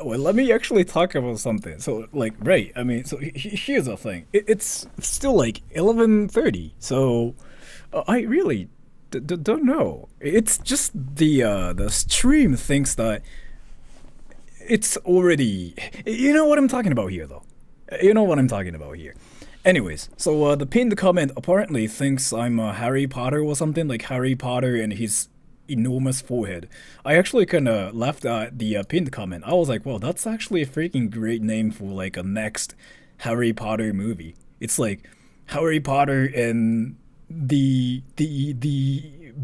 well, let me actually talk about something. So, like, right, I mean, so here's the thing. It's still like 11:30, so I really don't know. It's just the stream thinks that it's already. You know what I'm talking about here, though. You know what I'm talking about here. Anyways, so the pinned comment apparently thinks I'm Harry Potter or something, like Harry Potter and his enormous forehead. I actually kind of laughed at the pinned comment. I was like, well, that's actually a freaking great name for like a next Harry Potter movie. It's like Harry Potter and the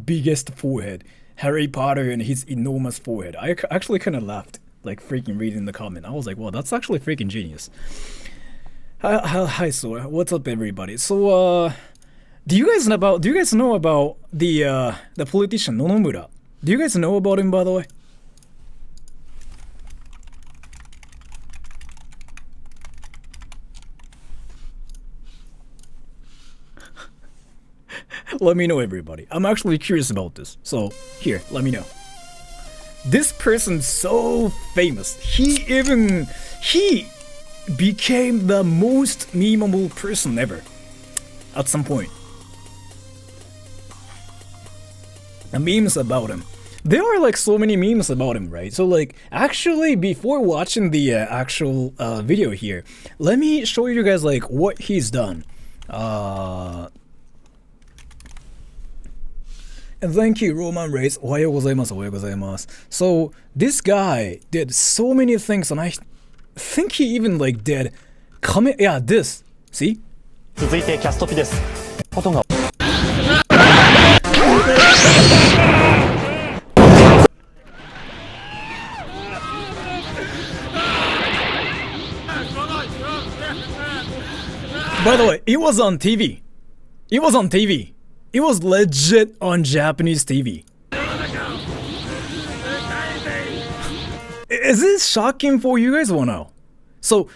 biggest forehead. Harry Potter and his enormous forehead. I actually kind of laughed, like freaking reading the comment. I was like, well, that's actually freaking genius. Hi, Sora. What's up, everybody? So, do you guys know about the politician Nonomura? Do you guys know about him, by the way? Let me know, everybody. I'm actually curious about this. So, here, let me know. This person's so famous. He became the most memeable person ever at some point. The memes about him. There are like so many memes about him, right? So like actually before watching the actual video here, let me show you guys like what he's done. And thank you, Roman Race. Ohayo gozaimasu, ohayo gozaimasu. So this guy did so many things, and I think he even like did comment. Yeah, this. See? 続いてキャストピです。ことが By the way, it was on TV. It was on TV. It was legit on Japanese TV. Is this shocking for you guys or no? So,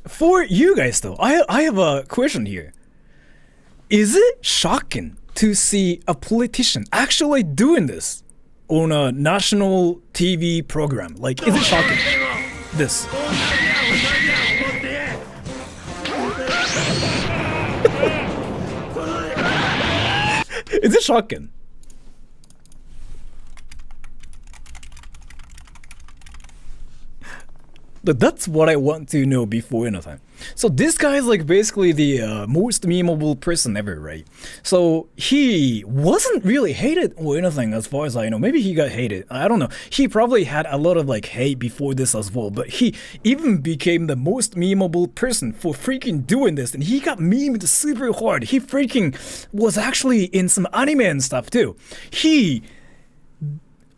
for you guys though, I have a question here. Is it shocking to see a politician actually doing this on a national TV program? Like, is it shocking? This. Is it shocking? But that's what I want to know before anything. So this guy is like basically the most memeable person ever, right? So he wasn't really hated or anything as far as I know. Maybe he got hated. I don't know. He probably had a lot of like hate before this as well. But he even became the most memeable person for freaking doing this. And he got memed super hard. He freaking was actually in some anime and stuff too. He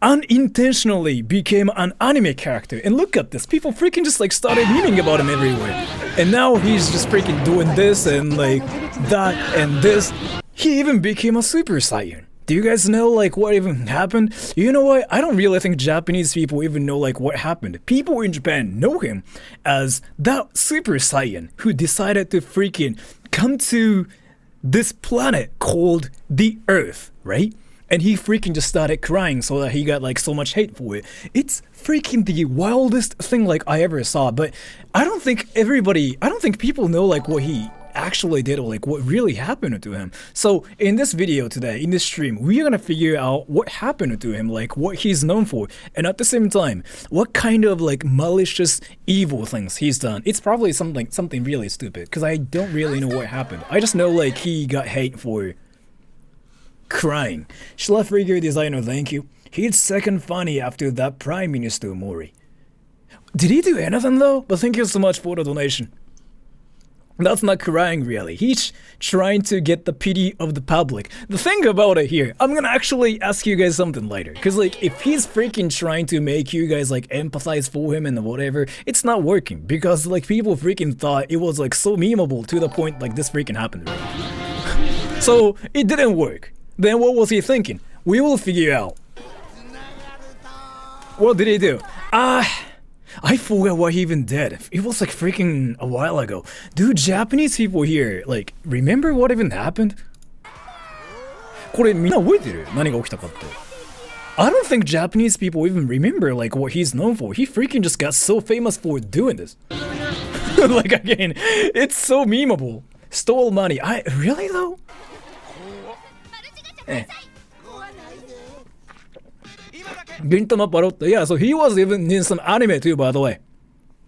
unintentionally became an anime character, and look at this, people freaking just like started memeing about him everywhere, and now he's just freaking doing this and like that and this. He even became a Super Saiyan. Do you guys know like what even happened? You know what, I don't really think Japanese people even know like what happened. People in Japan know him as that Super Saiyan who decided to freaking come to this planet called the Earth, right? And he freaking just started crying so that he got like so much hate for it. It's freaking the wildest thing like I ever saw, but I don't think people know like what he actually did or like what really happened to him. So in this video today, in this stream, we're gonna figure out what happened to him, like what he's known for, and at the same time, what kind of like malicious evil things he's done. It's probably something really stupid, because I don't really know what happened. I just know like he got hate for crying. Schlaf figure designer, thank you. He's second funny after that Prime Minister Mori. Did he do anything though? But thank you so much for the donation. That's not crying really. He's trying to get the pity of the public. The thing about it here, I'm gonna actually ask you guys something later. Cause like if he's freaking trying to make you guys like empathize for him and whatever, it's not working. Because like people freaking thought it was like so memeable to the point like this freaking happened. Right? So it didn't work. Then what was he thinking? We will figure out. What did he do? I forgot what he even did. It was like freaking a while ago. Dude, Japanese people here, like, remember what even happened? これみんな覚えてる？何が起きたかって。I don't think Japanese people even remember like what he's known for. He freaking just got so famous for doing this. Like again, it's so memeable. Stole money. I really though? Gintama Parotta. Yeah, so he was even in some anime too, by the way.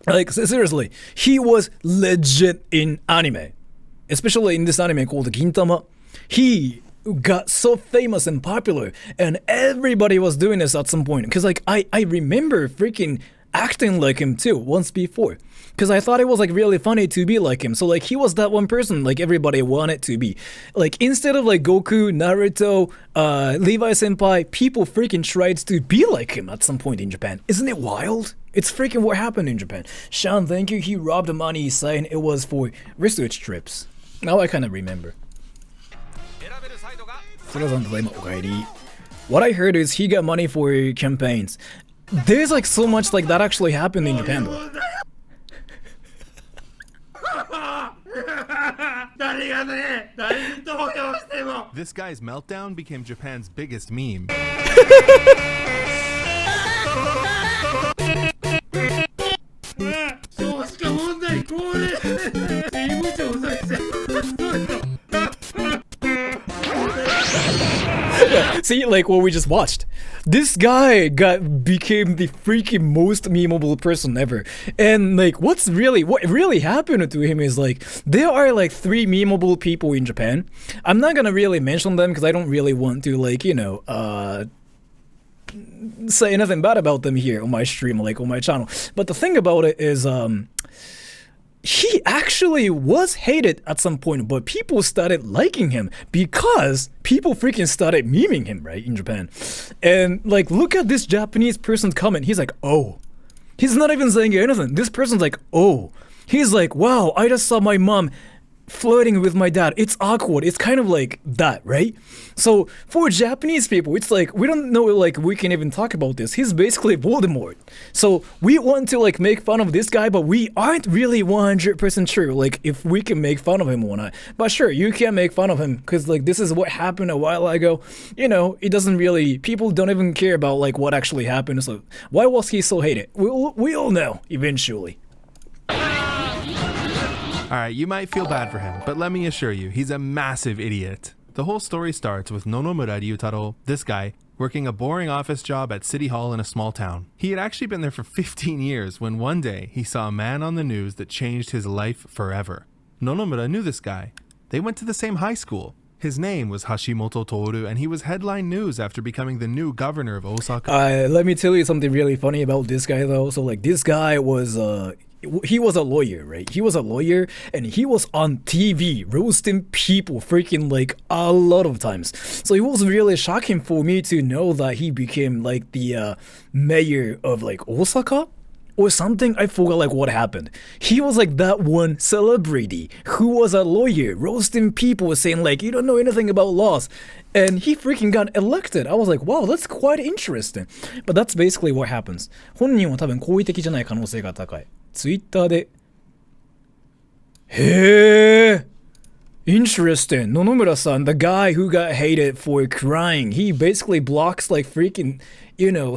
Like seriously, he was legit in anime, especially in this anime called Gintama. He got so famous and popular, and everybody was doing this at some point. Cause like I remember freaking acting like him too once before. Cause I thought it was like really funny to be like him. So like he was that one person like everybody wanted to be. Like instead of like Goku, Naruto, Levi Senpai, people freaking tried to be like him at some point in Japan. Isn't it wild? It's freaking what happened in Japan. Sean, thank you. He robbed the money saying it was for research trips. Now I kind of remember. What I heard is he got money for campaigns. There's like so much like that actually happened in Japan though. This guy's meltdown became Japan's biggest meme. See, like what we just watched. This guy became the freaking most memeable person ever. And like what really happened to him is like there are like 3 memeable people in Japan. I'm not gonna really mention them because I don't really want to like, say anything bad about them here on my stream, like on my channel. But the thing about it is he actually was hated at some point, but people started liking him because people freaking started memeing him, right, in Japan. And like, look at this Japanese person's comment. He's like, oh. He's not even saying anything. This person's like, oh. He's like, wow, I just saw my mom flirting with my dad. It's awkward. It's kind of like that, right? So for Japanese people, it's like we don't know like we can even talk about this. He's basically Voldemort. So we want to like make fun of this guy, but we aren't really 100% sure like if we can make fun of him or not. But sure, you can make fun of him because like this is what happened a while ago. You know, it doesn't really, people don't even care about like what actually happened. So why was he so hated? We all know eventually. Alright, you might feel bad for him, but let me assure you, he's a massive idiot. The whole story starts with Nonomura Ryutaro, this guy, working a boring office job at City Hall in a small town. He had actually been there for 15 years when one day he saw a man on the news that changed his life forever. Nonomura knew this guy. They went to the same high school. His name was Hashimoto Toru, and he was headline news after becoming the new governor of Osaka. Let me tell you something really funny about this guy though. So like this guy was he was a lawyer, right? He was a lawyer and he was on TV roasting people freaking like a lot of times. So it was really shocking for me to know that he became like the mayor of like Osaka or something. I forgot like what happened. He was like that one celebrity who was a lawyer roasting people saying like you don't know anything about laws, and he freaking got elected. I was like, wow, that's quite interesting. But that's basically what happens. 本人は多分好意的じゃない可能性が高い。Twitter でへー Interesting. Nonomura-san, the guy who got hated for crying, he basically blocks like freaking,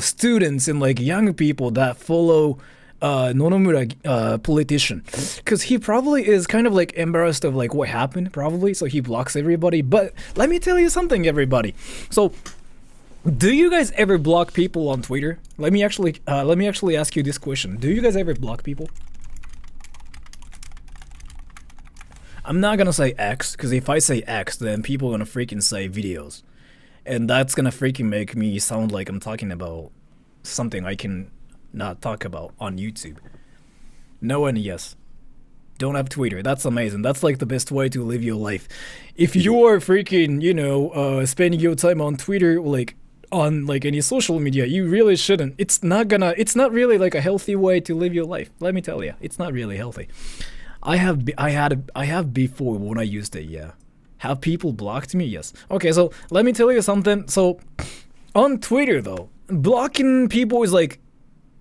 students and like young people that follow Nonomura politician. Because he probably is kind of like embarrassed of like what happened, probably, so he blocks everybody. But let me tell you something, everybody. So, do you guys ever block people on Twitter? Let me actually ask you this question. Do you guys ever block people? I'm not gonna say X, because if I say X, then people are gonna freaking say videos. And that's gonna freaking make me sound like I'm talking about something I can not talk about on YouTube. No and yes. Don't have Twitter. That's amazing. That's like the best way to live your life. If you're freaking, spending your time on Twitter, like on like any social media, you really shouldn't. It's not really like a healthy way to live your life. Let me tell you, it's not really healthy. I have before when I used it, yeah. Have people blocked me? Yes. Okay, so let me tell you something. So on Twitter though, blocking people is like,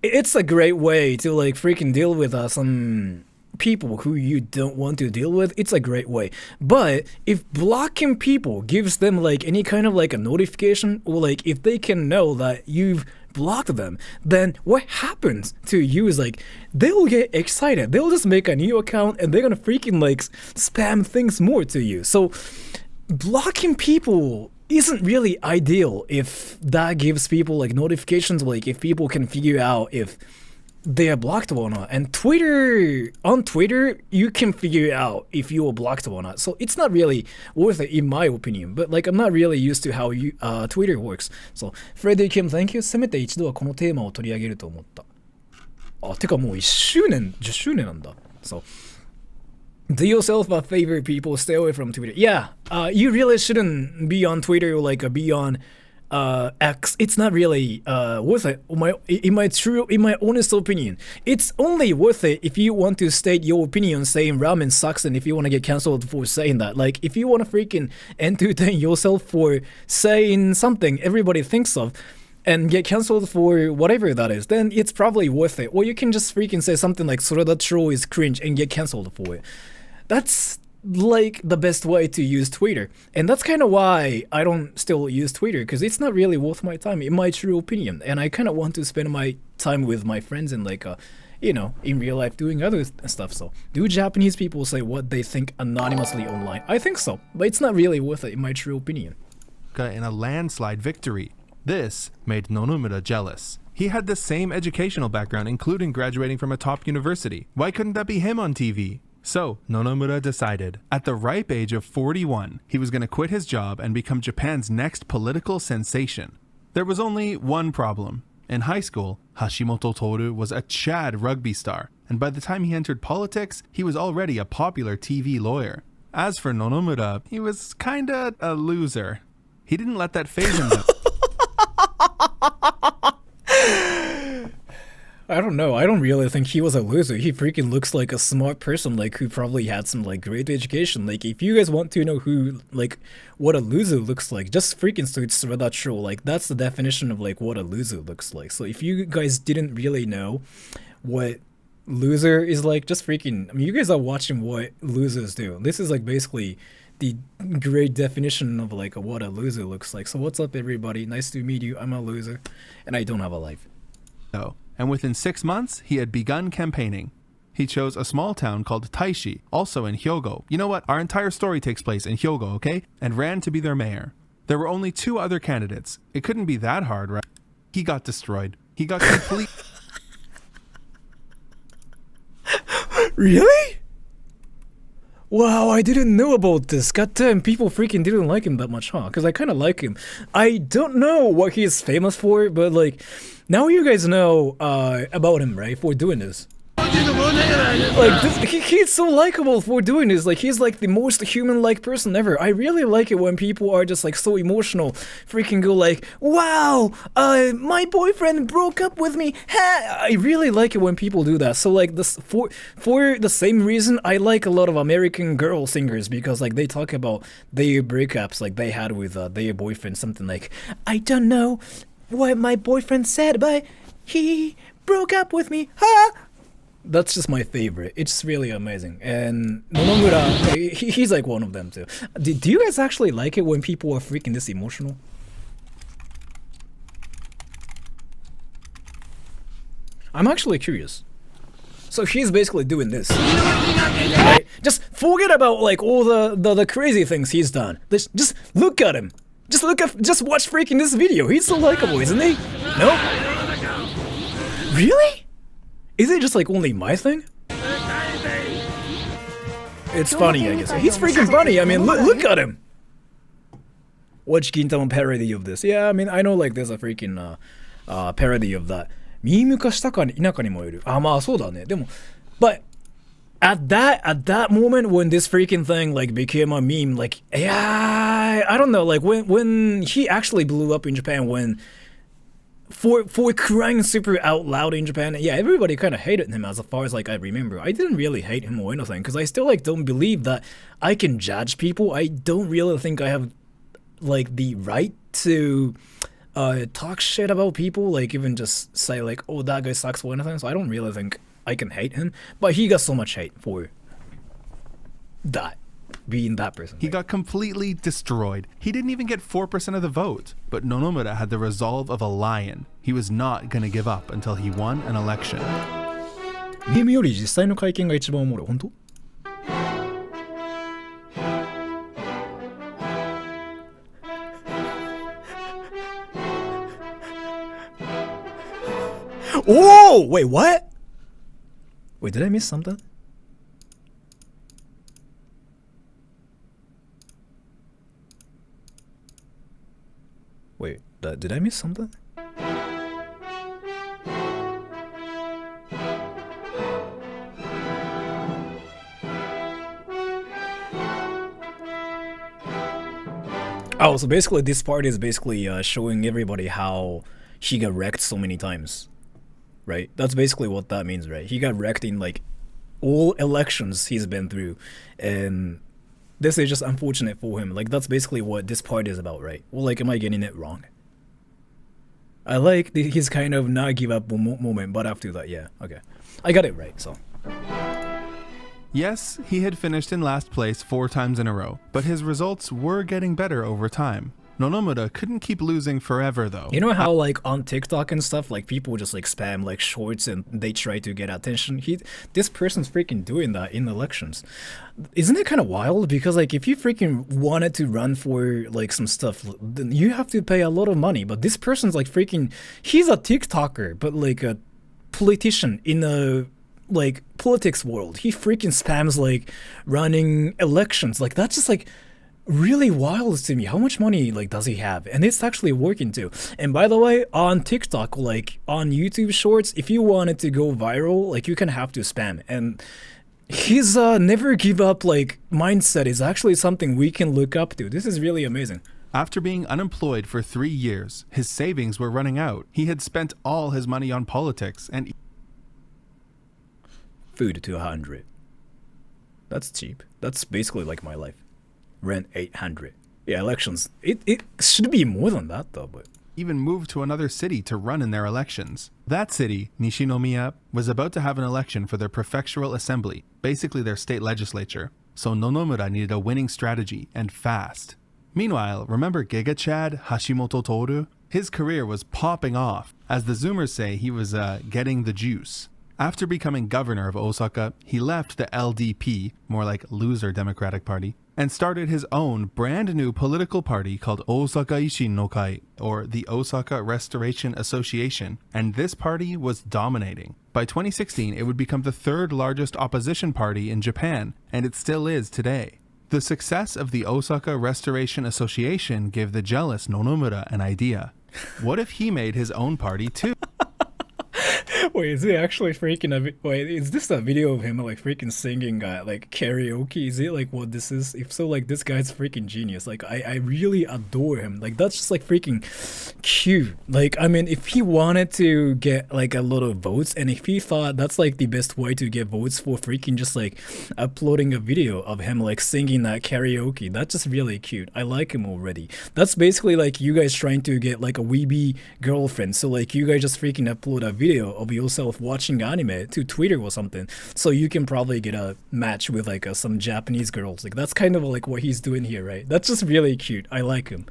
it's a great way to like freaking deal with some people who you don't want to deal with, it's a great way. But if blocking people gives them like any kind of like a notification, or like if they can know that you've blocked them, then what happens to you is like they'll get excited. They'll just make a new account and they're gonna freaking like spam things more to you. So blocking people isn't really ideal if that gives people like notifications, like if people can figure out if they are blocked or not. And on Twitter, you can figure out if you are blocked or not. So it's not really worth it in my opinion. But like I'm not really used to how Twitter works. So Freddy Kim, thank you. せめて一度はこのテーマを取り上げると思った。あ、てかもう1周年、10周年なんだ。So do yourself a favor, people. Stay away from Twitter. Yeah, you really shouldn't be on Twitter or like be on X. It's not really worth it. In my honest opinion, it's only worth it if you want to state your opinion saying ramen sucks, and if you want to get cancelled for saying that. Like if you want to freaking entertain yourself for saying something everybody thinks of and get cancelled for whatever that is, then it's probably worth it. Or you can just freaking say something like Sora troll is cringe and get cancelled for it. That's like the best way to use Twitter. And that's kind of why I don't still use Twitter, because it's not really worth my time, in my true opinion. And I kind of want to spend my time with my friends and like, in real life doing other stuff. So do Japanese people say what they think anonymously online? I think so, but it's not really worth it, in my true opinion. In a landslide victory. This made Nonomura jealous. He had the same educational background, including graduating from a top university. Why couldn't that be him on TV? So, Nonomura decided, at the ripe age of 41, he was going to quit his job and become Japan's next political sensation. There was only one problem. In high school, Hashimoto Toru was a Chad rugby star, and by the time he entered politics, he was already a popular TV lawyer. As for Nonomura, he was kinda a loser. He didn't let that faze him though. I don't know. I don't really think he was a loser. He freaking looks like a smart person, like who probably had some like great education. Like if you guys want to know who like what a loser looks like, just freaking search that show. Like that's the definition of like what a loser looks like. So if you guys didn't really know what loser is like, just freaking, I mean, you guys are watching what losers do. This is like basically the great definition of like what a loser looks like. So what's up, everybody? Nice to meet you. I'm a loser and I don't have a life. Oh. And within 6 months, he had begun campaigning. He chose a small town called Taishi, also in Hyogo. You know what? Our entire story takes place in Hyogo, okay? And ran to be their mayor. There were only 2 other candidates. It couldn't be that hard, right? He got destroyed. He got complete. Really? Wow, I didn't know about this. Goddamn, people freaking didn't like him that much, huh? Because I kind of like him. I don't know what he's famous for, but like, now you guys know about him, right? For doing this. Like, he's so likable for doing this. Like, he's like the most human-like person ever. I really like it when people are just like so emotional. Freaking go like, wow, my boyfriend broke up with me. Ha! I really like it when people do that. So like this for the same reason I like a lot of American girl singers, because like they talk about their breakups like they had with their boyfriend. Something like, I don't know what my boyfriend said, but he broke up with me. Ha! That's just my favorite. It's really amazing. And Nonomura, he's like one of them too. Do you guys actually like it when people are freaking this emotional? I'm actually curious. So he's basically doing this. Right? Just forget about like all the crazy things he's done. Just look at him. Just watch freaking this video. He's so likable, isn't he? No? Really? Is it just like only my thing? It's funny, I guess. He's freaking funny. I mean, look at him. Watch Gintama parody of this. Yeah, I mean, I know like there's a freaking parody of that. ミーム化したかに田舎にもいる。あ、まあそうだね。でも、but at that moment when this freaking thing like became a meme, like yeah, I don't know, like when he actually blew up in Japan, when for crying super out loud in Japan, yeah, everybody kind of hated him as far as like I remember. I didn't really hate him or anything, because I still like don't believe that I can judge people. I don't really think I have like the right to talk shit about people, like even just say like, oh, that guy sucks or anything. So I don't really think I can hate him, but he got so much hate for that, being that person. He got completely destroyed. He didn't even get 4% of the vote. But Nonomura had the resolve of a lion. He was not gonna give up until he won an election. ゲームより実際の会見が一番おもろい。本当？Oh, wait, what? Wait, did I miss something? Wait, did I miss something? Oh, so basically this part is basically showing everybody how he got wrecked so many times. Right? That's basically what that means, right? He got wrecked in like all elections he's been through, and this is just unfortunate for him. Like that's basically what this part is about, right? Well, like, am I getting it wrong? I like his kind of not give up moment, but after that, yeah, okay, I got it right. So yes, he had finished in last place 4 times in a row, but his results were getting better over time. Nonomura couldn't keep losing forever though. You know how like on TikTok and stuff, like people just like spam like shorts and they try to get attention? This person's freaking doing that in elections. Isn't it kind of wild? Because like if you freaking wanted to run for like some stuff, then you have to pay a lot of money. But this person's like freaking, he's a TikToker, but like a politician in a like politics world. He freaking spams like running elections. Like that's just like really wild to me. How much money like does he have? And it's actually working too. And by the way, on TikTok, like on YouTube Shorts, if you wanted to go viral, like you can have to spam. And his never give up like mindset is actually something we can look up to. This is really amazing. After being unemployed for 3 years, his savings were running out. He had spent all his money on politics and food to 100. That's cheap. That's basically like my life. Rent 800. Yeah, elections. It should be more than that though, but even moved to another city to run in their elections. That city, Nishinomiya, was about to have an election for their prefectural assembly, basically their state legislature. So Nonomura needed a winning strategy, and fast. Meanwhile, remember Giga Chad Hashimoto Toru? His career was popping off. As the Zoomers say, he was getting the juice. After becoming governor of Osaka, he left the LDP, more like loser Democratic Party, and started his own brand new political party called Osaka Ishin no Kai, or the Osaka Restoration Association, and this party was dominating. By 2016, it would become the 3rd largest opposition party in Japan, and it still is today. The success of the Osaka Restoration Association gave the jealous Nonomura an idea. What if he made his own party too? Wait, is it actually freaking wait, is this a video of him like freaking singing like karaoke? Is it like what this is? If so, like this guy's freaking genius. Like I really adore him. Like that's just like freaking cute. Like I mean, if he wanted to get like a lot of votes, and if he thought that's like the best way to get votes for freaking just like uploading a video of him like singing that karaoke, that's just really cute. I like him already. That's basically like you guys trying to get like a weeby girlfriend. So like you guys just freaking upload a video of yourself watching anime to Twitter or something, so you can probably get a match with like some Japanese girls. Like that's kind of like what he's doing here, right? That's just really cute. I like him.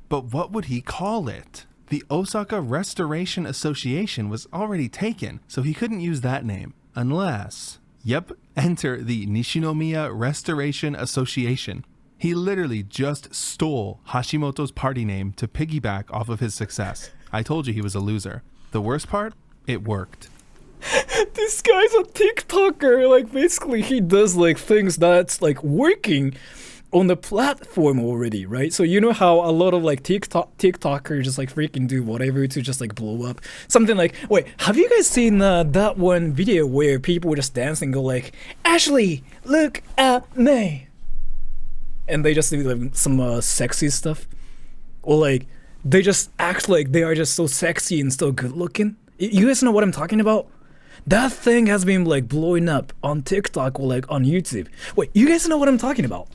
But what would he call it? The Osaka Restoration Association was already taken, so he couldn't use that name. Unless, yep, enter the Nishinomiya Restoration Association. He literally just stole Hashimoto's party name to piggyback off of his success. I told you he was a loser. The worst part? It worked. This guy's a TikToker. Like basically he does like things that's like working on the platform already, right? So you know how a lot of like TikTokers just like freaking do whatever to just like blow up. Something like, wait, have you guys seen that one video where people just dance and go like, Ashley, look at me, and they just do like some sexy stuff, or like they just act like they are just so sexy and so good looking. You guys know what I'm talking about? That thing has been like blowing up on TikTok or like on YouTube. Wait, you guys know what I'm talking about?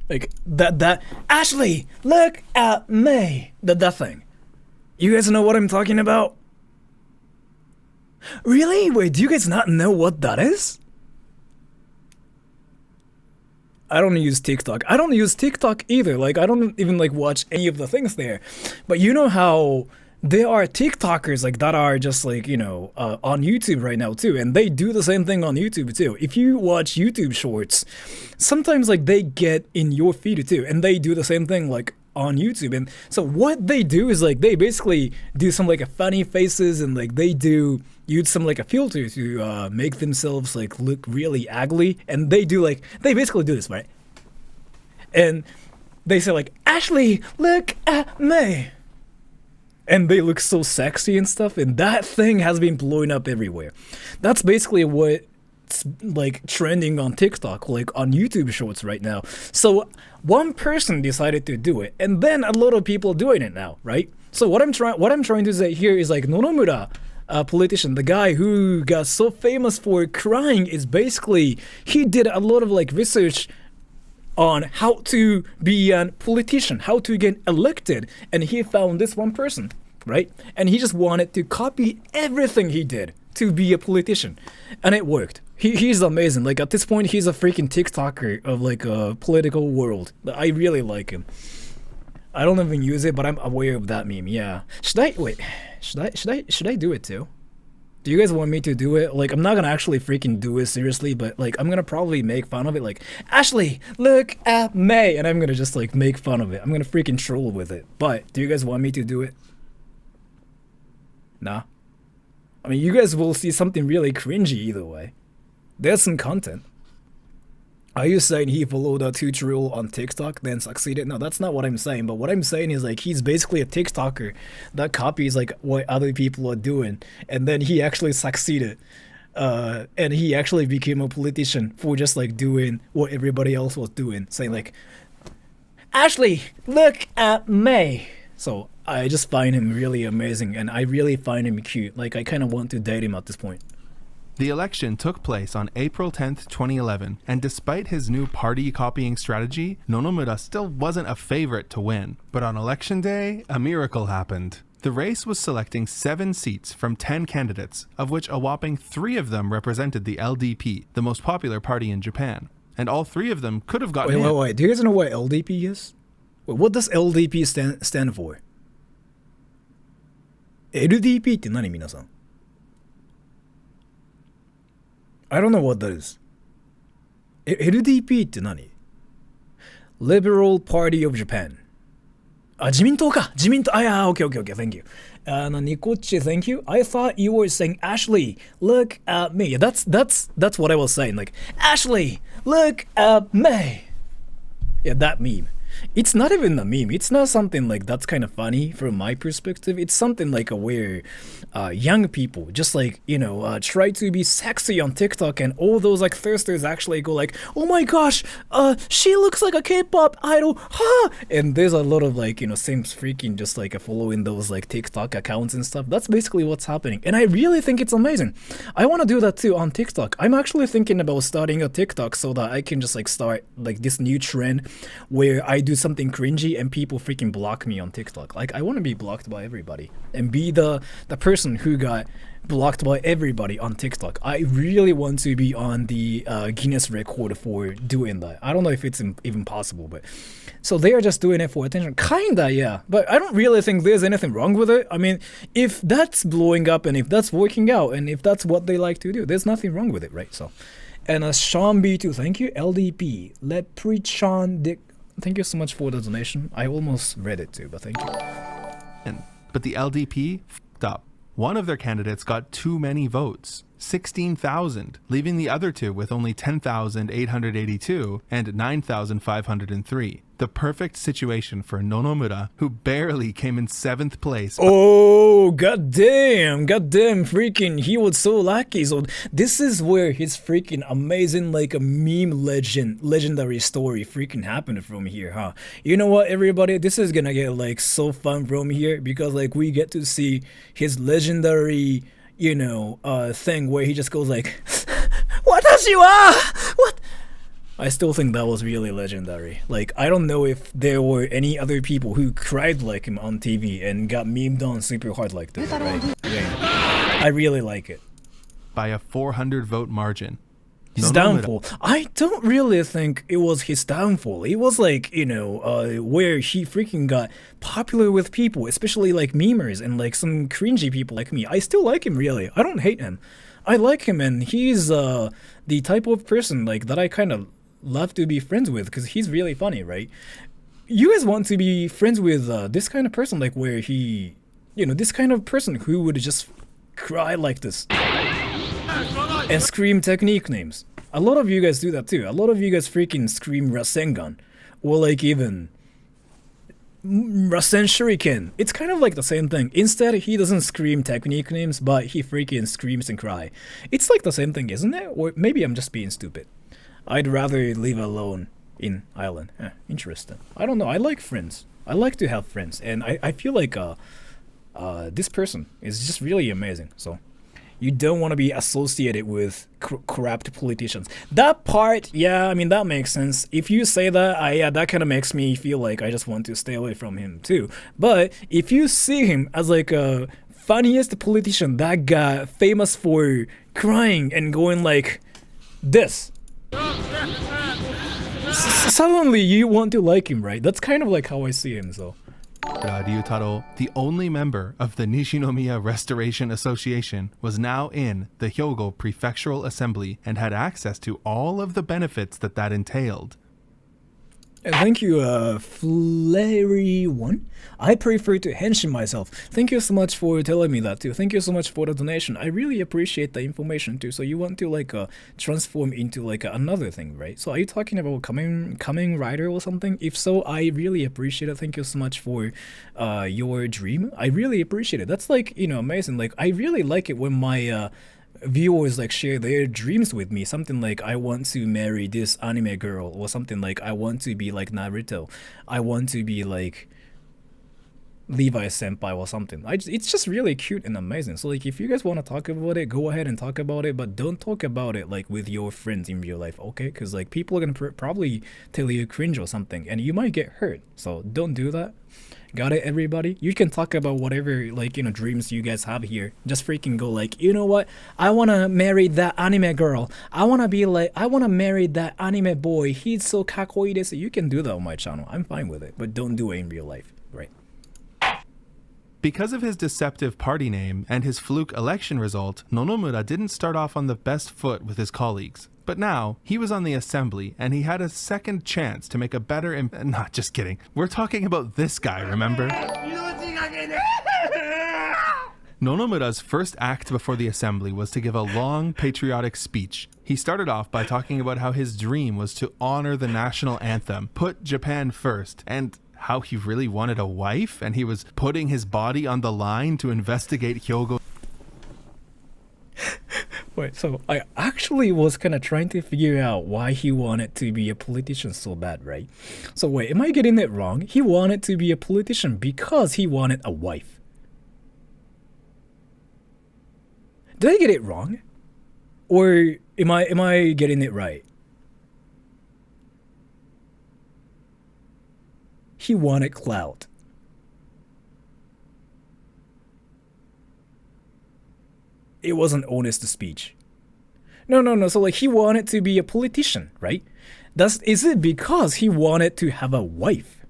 Like that Ashley, look at me. That thing. You guys know what I'm talking about? Really? Wait, do you guys not know what that is? I don't use TikTok. I don't use TikTok either. Like, I don't even like watch any of the things there. But you know how there are TikTokers like that are just like, you know, on YouTube right now too, and they do the same thing on YouTube too. If you watch YouTube shorts, sometimes like they get in your feed too, and they do the same thing like on YouTube. And so what they do is like they basically do some like a funny faces, and like they do use some like a filter to make themselves like look really ugly, and they basically do this, right? And they say like, Ashley, look at me. And they look so sexy and stuff, and that thing has been blowing up everywhere. That's basically what's like trending on TikTok, like on YouTube shorts right now. So one person decided to do it, and then a lot of people doing it now, right? So what I'm trying to say here is like Nonomura, a politician, the guy who got so famous for crying, is basically he did a lot of like research on how to be a politician, how to get elected, and he found this one person, right? And he just wanted to copy everything he did to be a politician, and it worked. He's amazing. Like at this point, he's a freaking TikToker of like a political world. I really like him. I don't even use it, but I'm aware of that meme. Yeah. Should I do it too? Do you guys want me to do it? Like, I'm not gonna actually freaking do it seriously, but like, I'm gonna probably make fun of it. Like, Ashley, look at me, and I'm gonna just like make fun of it. I'm gonna freaking troll with it. But do you guys want me to do it? Nah. I mean, you guys will see something really cringy either way. There's some content. Are you saying he followed a tutorial on TikTok then succeeded? No, that's not what I'm saying. But what I'm saying is like he's basically a TikToker that copies like what other people are doing, and then he actually succeeded. And he actually became a politician for just like doing what everybody else was doing, saying like, Ashley, look at me. So I just find him really amazing, and I really find him cute. Like I kind of want to date him at this point. The election took place on April 10th, 2011, and despite his new party copying strategy, Nonomura still wasn't a favorite to win. But on election day, a miracle happened. The race was selecting 7 seats from 10 candidates, of which a whopping 3 of them represented the LDP, the most popular party in Japan. And all 3 of them could have gotten in. Wait. Do you guys know what LDP is? Wait, what does LDP stand for? LDP って何皆さん? I don't know what that is. LDP って何? Liberal Party of Japan. あ、自民党か。自民党。yeah, okay, thank you. Nikochi, thank you. I thought you were saying, Ashley, look at me. Yeah, that's what I was saying. Like, Ashley, look at me. Yeah, that meme. It's not even a meme. It's not something like that's kind of funny from my perspective. It's something like where young people just like, you know, try to be sexy on TikTok, and all those like thirsters actually go like, oh my gosh, she looks like a K-pop idol, huh? And there's a lot of like, you know, same freaking just like following those like TikTok accounts and stuff. That's basically what's happening, and I really think it's amazing. I want to do that too on TikTok. I'm actually thinking about starting a TikTok so that I can just like start like this new trend where I do something cringy and people freaking block me on TikTok. Like I want to be blocked by everybody and be the person who got blocked by everybody on TikTok. I really want to be on the Guinness record for doing that. I don't know if it's even possible, but so they are just doing it for attention. Kinda, yeah, but I don't really think there's anything wrong with it. I mean, if that's blowing up and if that's working out and if that's what they like to do, there's nothing wrong with it, right? So, and Sean B2, thank you. LDP, Leprechaun Dick, thank you so much for the donation. I almost read it too, but thank you. But the LDP f***ed up. One of their candidates got too many votes, 16,000, leaving the other 2 with only 10,882 and 9,503. The perfect situation for Nonomura, who barely came in 7th place. Oh, goddamn, freaking, he was so lucky. So this is where his freaking amazing, like a meme legendary story freaking happened from here, huh? You know what, everybody, this is gonna get like so fun from here because like we get to see his legendary, thing where he just goes like, Watashi wa! What? I still think that was really legendary. Like, I don't know if there were any other people who cried like him on TV and got memed on super hard like this, right? Yeah. I really like it. By a 400 vote margin. His downfall. I don't really think it was his downfall. It was like, where he freaking got popular with people, especially like memers and like some cringy people like me. I still like him, really. I don't hate him. I like him, and he's the type of person like that I kind of love to be friends with because he's really funny, right? You guys want to be friends with this kind of person, like where he, this kind of person who would just cry like this and scream technique names. A lot of you guys do that too. A lot of you guys freaking scream Rasengan or like even Rasen Shuriken. It's kind of like the same thing. Instead, he doesn't scream technique names, but he freaking screams and cry. It's like the same thing, isn't it? Or maybe I'm just being stupid. I'd rather live alone in Island. Interesting. I don't know. I like friends. I like to have friends, and I feel like this person is just really amazing. So you don't want to be associated with corrupt politicians. That part, yeah, I mean, that makes sense. If you say that, yeah, that kind of makes me feel like I just want to stay away from him too. But if you see him as like a funniest politician that got famous for crying and going like this, suddenly you want to like him, right? That's kind of like how I see him, so. Ryutaro, the only member of the Nishinomiya Restoration Association, was now in the Hyogo Prefectural Assembly and had access to all of the benefits that entailed. Thank you, Flary1. I prefer to henshin myself. Thank you so much for telling me that too. Thank you so much for the donation. I really appreciate the information too. So you want to like transform into like another thing, right? So are you talking about coming rider or something? If so, I really appreciate it. Thank you so much for your dream. I really appreciate it. That's like, amazing. Like, I really like it when my viewers like share their dreams with me. Something like, I want to marry this anime girl, or something like, I want to be like Naruto, I want to be like Levi senpai or something. It's just really cute and amazing. So like, if you guys want to talk about it, go ahead and talk about it, but don't talk about it like with your friends in real life, okay? Because like, people are gonna probably tell you cringe or something, and you might get hurt. So don't do that. Got it, everybody? You can talk about whatever, like, dreams you guys have here. Just freaking go like, you know what? I want to marry that anime girl. I want to marry that anime boy. He's so kakoi desu. You can do that on my channel. I'm fine with it. But don't do it in real life, right? Because of his deceptive party name and his fluke election result, Nonomura didn't start off on the best foot with his colleagues. But now, he was on the assembly, and he had a second chance to make a better Not, just kidding. We're talking about this guy, remember? Nonomura's first act before the assembly was to give a long, patriotic speech. He started off by talking about how his dream was to honor the national anthem, put Japan first, and how he really wanted a wife, and he was putting his body on the line to investigate Hyogo. Wait, so I actually was kind of trying to figure out why he wanted to be a politician so bad, right? So wait, am I getting it wrong? He wanted to be a politician because he wanted a wife. Did I get it wrong? Or am I getting it right? He wanted clout. It wasn't honest speech. No. So like, he wanted to be a politician, right? Is it because he wanted to have a wife?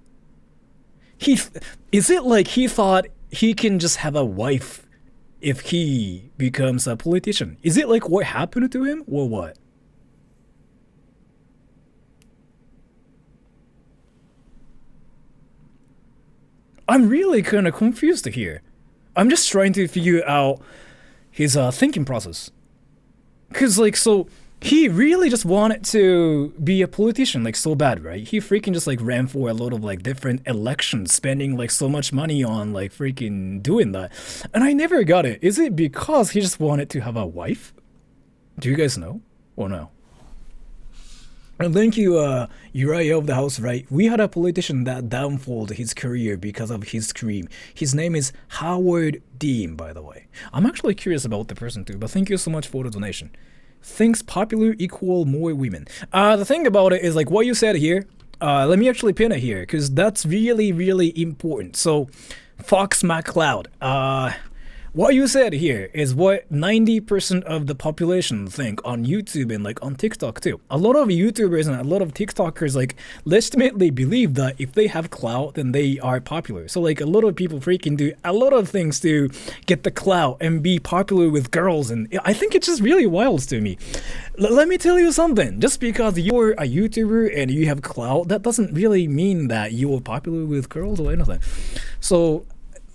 Is it like he thought he can just have a wife if he becomes a politician? Is it like what happened to him, or what? I'm really kind of confused here. I'm just trying to figure out his thinking process. Cause like, so he really just wanted to be a politician like so bad, right? He freaking just like ran for a lot of like different elections, spending like so much money on like freaking doing that. And I never got it. Is it because he just wanted to have a wife? Do you guys know or no? And thank you, Uriah of the House, right? We had a politician that downfalled his career because of his scream. His name is Howard Dean, by the way. I'm actually curious about the person too, but thank you so much for the donation. thinks popular equal more women. The thing about it is like what you said here. Let me actually pin it here because that's really, really important. So, Fox McCloud. What you said here is what 90% of the population think on YouTube and like on TikTok too. A lot of YouTubers and a lot of TikTokers like legitimately believe that if they have clout, then they are popular. So like a lot of people freaking do a lot of things to get the clout and be popular with girls, and I think it's just really wild to me. Let me tell you something. Just because you're a YouTuber and you have clout, that doesn't really mean that you are popular with girls or anything. So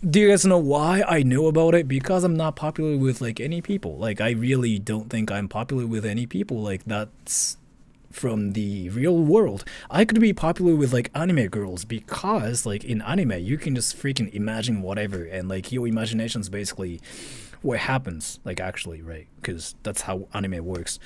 do you guys know why I know about it? Because I'm not popular with like any people. Like I really don't think I'm popular with any people. Like that's from the real world. I could be popular with like anime girls because like in anime you can just freaking imagine whatever, and like your imagination's basically what happens like actually, right? Because that's how anime works.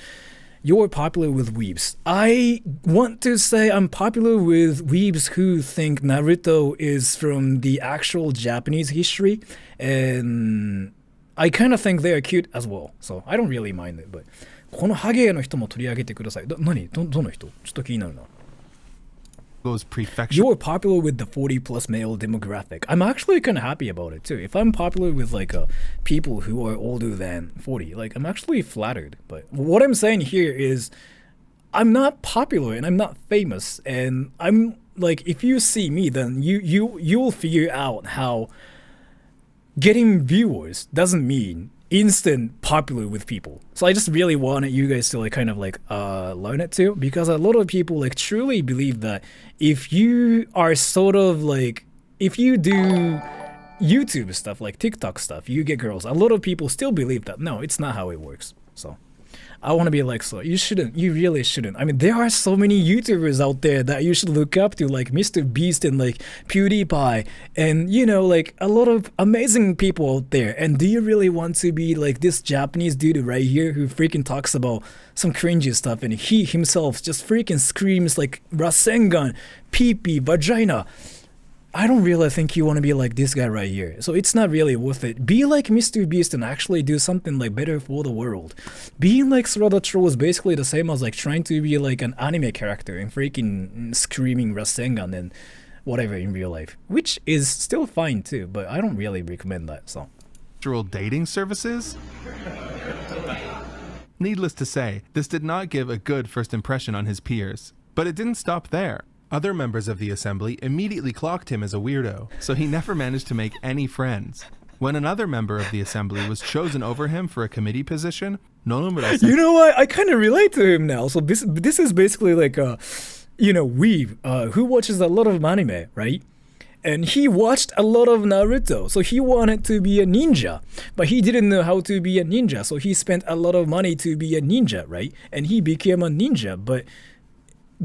You're popular with weebs. I want to say I'm popular with weebs who think Naruto is from the actual Japanese history, and I kind of think they are cute as well. So I don't really mind it, but このハゲの人も取り上げてください。どの人？ちょっと気になるな。Goes prefecture. You're popular with the 40 plus male demographic. I'm actually kind of happy about it too. If I'm popular with like people who are older than 40, like I'm actually flattered. But what I'm saying here is I'm not popular and I'm not famous, and I'm like, if you see me, then you'll figure out how getting viewers doesn't mean instant popular with people. So I just really wanted you guys to like kind of like learn it too, because a lot of people like truly believe that if you are sort of like, if you do YouTube stuff like TikTok stuff, you get girls. A lot of people still believe that. No, it's not how it works. So I want to be like, so you shouldn't, you really shouldn't. I mean, there are so many YouTubers out there that you should look up to, like Mr. Beast and like PewDiePie, and you know, like a lot of amazing people out there. And do you really want to be like this Japanese dude right here who freaking talks about some cringy stuff, and he himself just freaking screams like Rasengan, pee-pee, vagina? I don't really think you want to be like this guy right here. So it's not really worth it. Be like Mr. Beast and actually do something like better for the world. Being like Sora the Troll is basically the same as like trying to be like an anime character and freaking screaming Rasengan and whatever in real life, which is still fine too, but I don't really recommend that. So dating services? Needless to say, this did not give a good first impression on his peers. But it didn't stop there. Other members of the assembly immediately clocked him as a weirdo, so he never managed to make any friends. When another member of the assembly was chosen over him for a committee position, Nonomura said, you know what? I kind of relate to him now. So this is basically like a, you know, Weeb, who watches a lot of anime, right? And he watched a lot of Naruto, so he wanted to be a ninja, but he didn't know how to be a ninja, so he spent a lot of money to be a ninja, right? And he became a ninja, but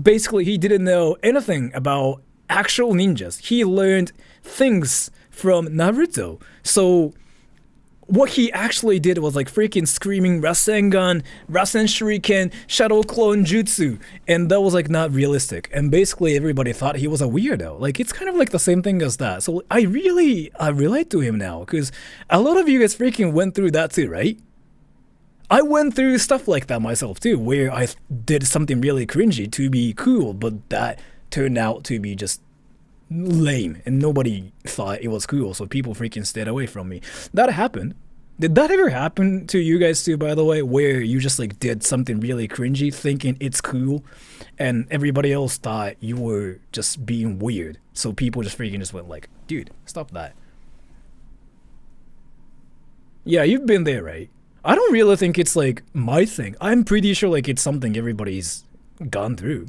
basically he didn't know anything about actual ninjas. He learned things from Naruto. So what he actually did was like freaking screaming Rasengan, Rasen Shuriken, Shadow Clone Jutsu, and that was like not realistic. And basically everybody thought he was a weirdo. Like it's kind of like the same thing as that. So I really relate to him now, because a lot of you guys freaking went through that too, right? I went through stuff like that myself too, where I did something really cringy to be cool, but that turned out to be just lame and nobody thought it was cool, so people freaking stayed away from me. That happened. Did that ever happen to you guys too, by the way, where you just like did something really cringy thinking it's cool and everybody else thought you were just being weird, so people just freaking just went like, dude, stop that? Yeah, you've been there, right? I don't really think it's like my thing. I'm pretty sure like it's something everybody's gone through.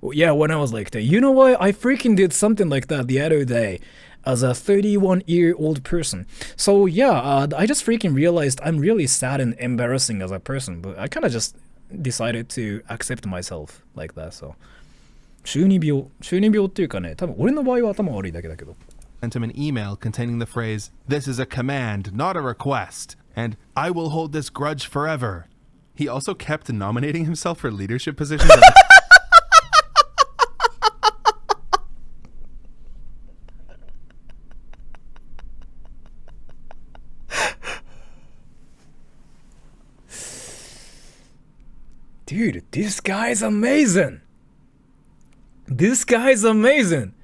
Well, yeah, when I was like that, you know what? I freaking did something like that the other day as a 31-year-old person. So yeah, I just freaking realized I'm really sad and embarrassing as a person, but I kind of just decided to accept myself like that. So 中二病っていうかね、多分俺の場合は頭悪いだけだけど。Sent him an email containing the phrase, "This is a command, not a request," and "I will hold this grudge forever." He also kept nominating himself for leadership positions. Dude, this guy's amazing. This guy's amazing.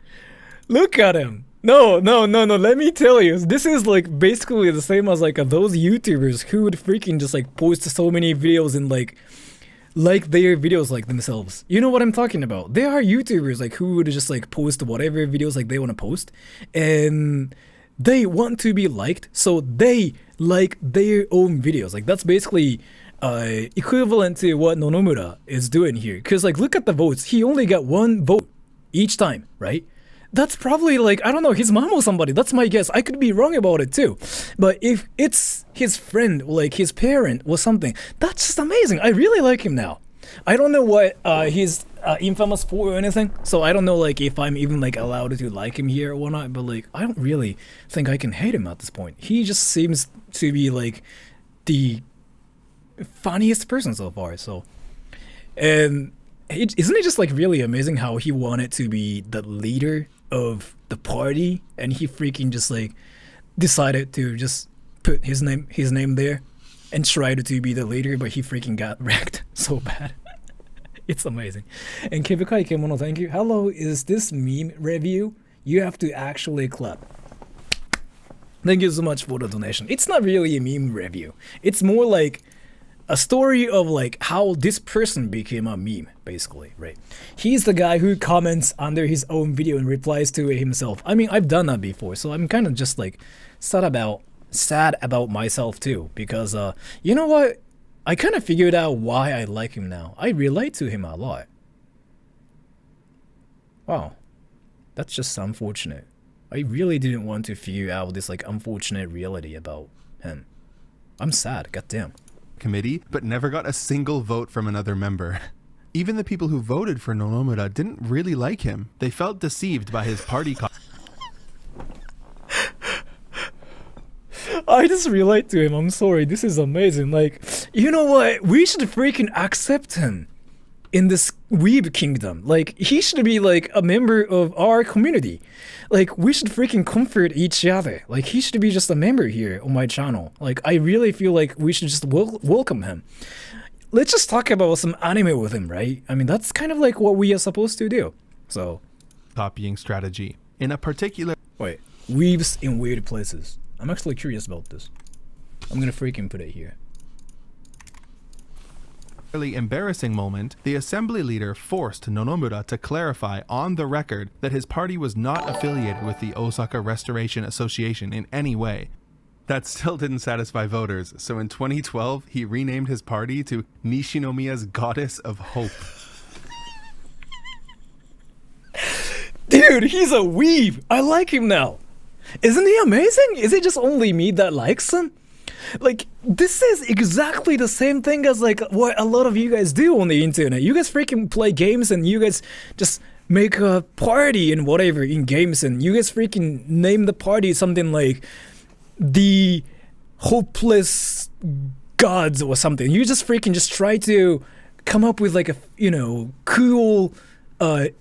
Look at him. No. Let me tell you, this is like basically the same as like those YouTubers who would freaking just like post so many videos and like their videos like themselves. You know what I'm talking about? There are YouTubers like who would just like post whatever videos like they want to post, and they want to be liked, so they like their own videos. Like that's basically equivalent to what Nonomura is doing here. Because like look at the votes. He only got 1 vote each time, right? That's probably like, I don't know, his mom or somebody. That's my guess. I could be wrong about it too. But if it's his friend, like his parent or something, that's just amazing. I really like him now. I don't know what he's infamous for or anything. So I don't know like if I'm even like allowed to like him here or whatnot. But like, I don't really think I can hate him at this point. He just seems to be like the funniest person so far. So, and isn't it just like really amazing how he wanted to be the leader of the party, and he freaking just like decided to just put his name there and tried to be the leader, but he freaking got wrecked so bad. It's amazing. And Kebukai Kemono, thank you. Hello, is this meme review? You have to actually clap. Thank you so much for the donation. It's not really a meme review. It's more like a story of like how this person became a meme, basically, right? He's the guy who comments under his own video and replies to it himself. I mean, I've done that before, so I'm kind of just like sad about myself too, because you know what? I kind of figured out why I like him now. I relate to him a lot. Wow, that's just unfortunate. I really didn't want to figure out this like unfortunate reality about him. I'm sad, goddamn. Committee, but never got a single vote from another member. Even the people who voted for Nonomura didn't really like him. They felt deceived by his party I just relate to him. I'm sorry. This is amazing. Like, you know what? We should freaking accept him in this weeb kingdom. Like, he should be like a member of our community. Like, we should freaking comfort each other. Like, he should be just a member here on my channel. Like, I really feel like we should just welcome him. Let's just talk about some anime with him, right? I mean, that's kind of like what we are supposed to do. So, copying strategy. In a particular... Wait, weaves in weird places. I'm actually curious about this. I'm gonna freaking put it here. Really embarrassing moment, the assembly leader forced Nonomura to clarify on the record that his party was not affiliated with the Osaka Restoration Association in any way. That still didn't satisfy voters, so in 2012 he renamed his party to Nishinomiya's Goddess of Hope. Dude, he's a weeb! I like him now! Isn't he amazing? Is it just only me that likes him? Like, this is exactly the same thing as like what a lot of you guys do on the internet. You guys freaking play games and you guys just make a party and whatever in games, and you guys freaking name the party something like the Hopeless Gods or something. You just freaking just try to come up with like a, you know, cool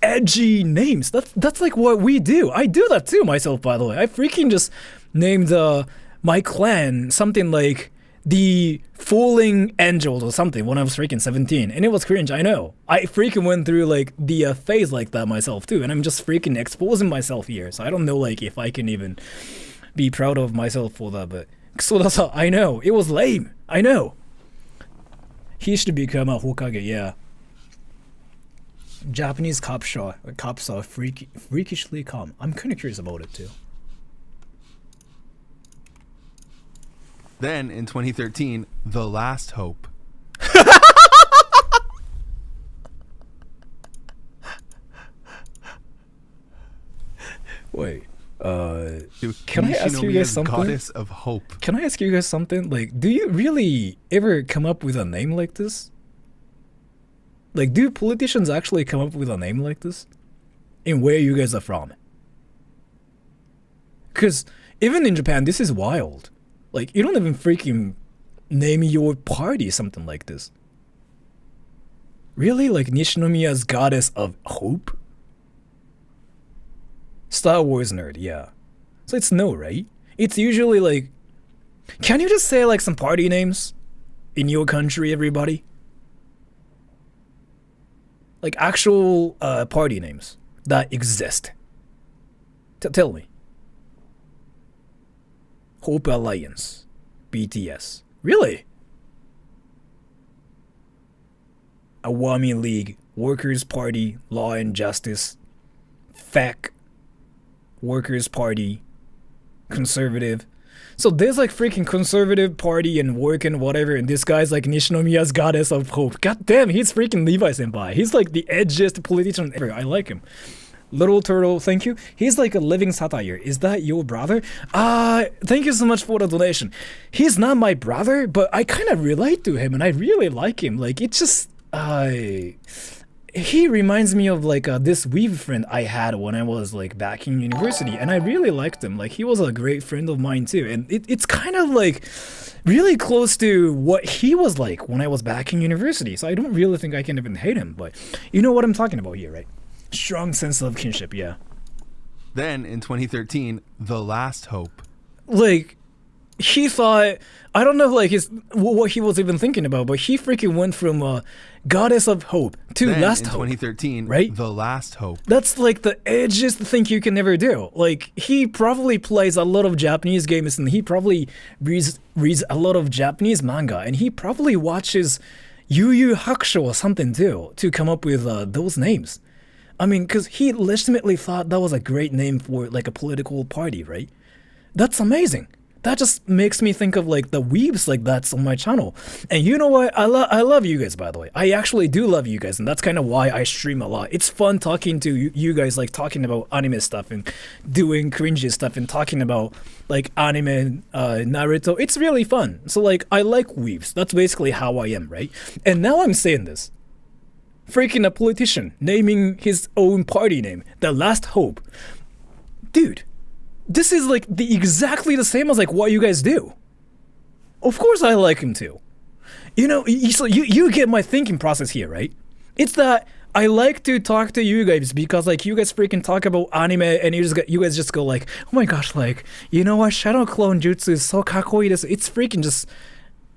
edgy names. That's like what we do. I do that too myself, by the way. I freaking just named my clan something like the Falling Angels or something when I was freaking 17, and it was cringe, I know. I freaking went through like the phase like that myself too, and I'm just freaking exposing myself here, so I don't know like if I can even be proud of myself for that, but so that's all. I know, it was lame, I know. He should become a Hokage, yeah. Japanese cops are freakishly calm. I'm kind of curious about it too. Then, in 2013, The Last Hope. Wait, can I ask you guys something? Goddess of Hope. Can I ask you guys something? Like, do you really ever come up with a name like this? Like, do politicians actually come up with a name like this? And where you guys are from? Because even in Japan, this is wild. Like, you don't even freaking name your party something like this. Really? Like Nishinomiya's Goddess of Hope? Star Wars nerd, yeah. So it's no, right? It's usually like... Can you just say like some party names? In your country, everybody? Like actual party names that exist. Tell me. Hope Alliance. BTS. Really? Awami League. Workers' Party. Law and Justice. FAC. Workers' Party. Conservative. So there's like freaking conservative party and work and whatever, and this guy's like Nishinomiya's goddess of hope. God damn, he's freaking Levi Senpai. He's like the edgiest politician ever. I like him. Little Turtle, thank you. He's like a living satire. Is that your brother? Thank you so much for the donation. He's not my brother, but I kind of relate to him and I really like him. Like, it's just, he reminds me of like this weave friend I had when I was like back in university, and I really liked him. Like, he was a great friend of mine too, and it's kind of like really close to what he was like when I was back in university. So I don't really think I can even hate him, but you know what I'm talking about here, right? Strong sense of kinship, yeah. Then in 2013, The Last Hope. Like, he thought, I don't know like what he was even thinking about, but he freaking went from Goddess of Hope to Then Last in Hope. 2013, right? The Last Hope. That's like the edgiest thing you can ever do. Like, he probably plays a lot of Japanese games and he probably reads a lot of Japanese manga, and he probably watches Yu Yu Hakusho or something too to come up with those names. I mean, because he legitimately thought that was a great name for like a political party, right? That's amazing. That just makes me think of like the weebs like that's on my channel. And you know what? I love you guys, by the way. I actually do love you guys, and that's kind of why I stream a lot. It's fun talking to you guys, like talking about anime stuff and doing cringy stuff and talking about like anime, Naruto. It's really fun. So like, I like weebs. That's basically how I am, right? And now I'm saying this. Freaking a politician naming his own party name, The Last Hope. Dude, this is like exactly the same as like what you guys do. Of course I like him too. You know, so you get my thinking process here, right? It's that I like to talk to you guys because like you guys freaking talk about anime and you guys just go like, oh my gosh, like, you know what, Shadow Clone Jutsu is so kakoi desu. It's freaking just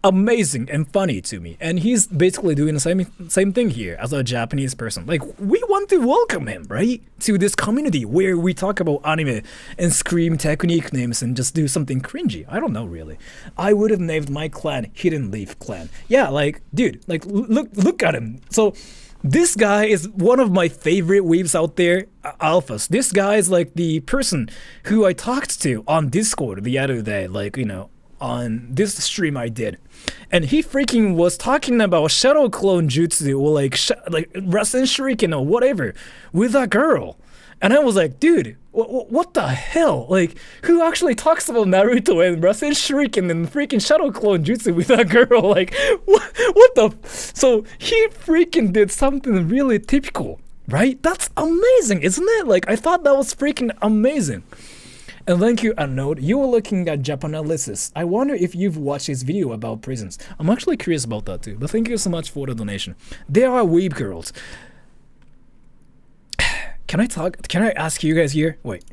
amazing and funny to me, and he's basically doing the same thing here as a Japanese person. Like, we want to welcome him, right, to this community where we talk about anime and scream technique names and just do something cringy. I don't know, really. I would have named my clan Hidden Leaf Clan. Yeah, like, dude, like, look at him. So this guy is one of my favorite weebs out there, alphas. This guy is like the person who I talked to on Discord the other day, like, you know, on this stream I did, and he freaking was talking about Shadow Clone Jutsu or like Rasen Shuriken or whatever with a girl, and I was like, dude, what the hell? Like, who actually talks about Naruto and Rasen Shuriken and freaking Shadow Clone Jutsu with a girl? Like, what the? So he freaking did something really typical, right? That's amazing, isn't it? Like, I thought that was freaking amazing. And thank you, Unknown. You were looking at Japanalysis. I wonder if you've watched his video about prisons. I'm actually curious about that too, but thank you so much for the donation. There are weeb girls. Can I ask you guys here? Wait.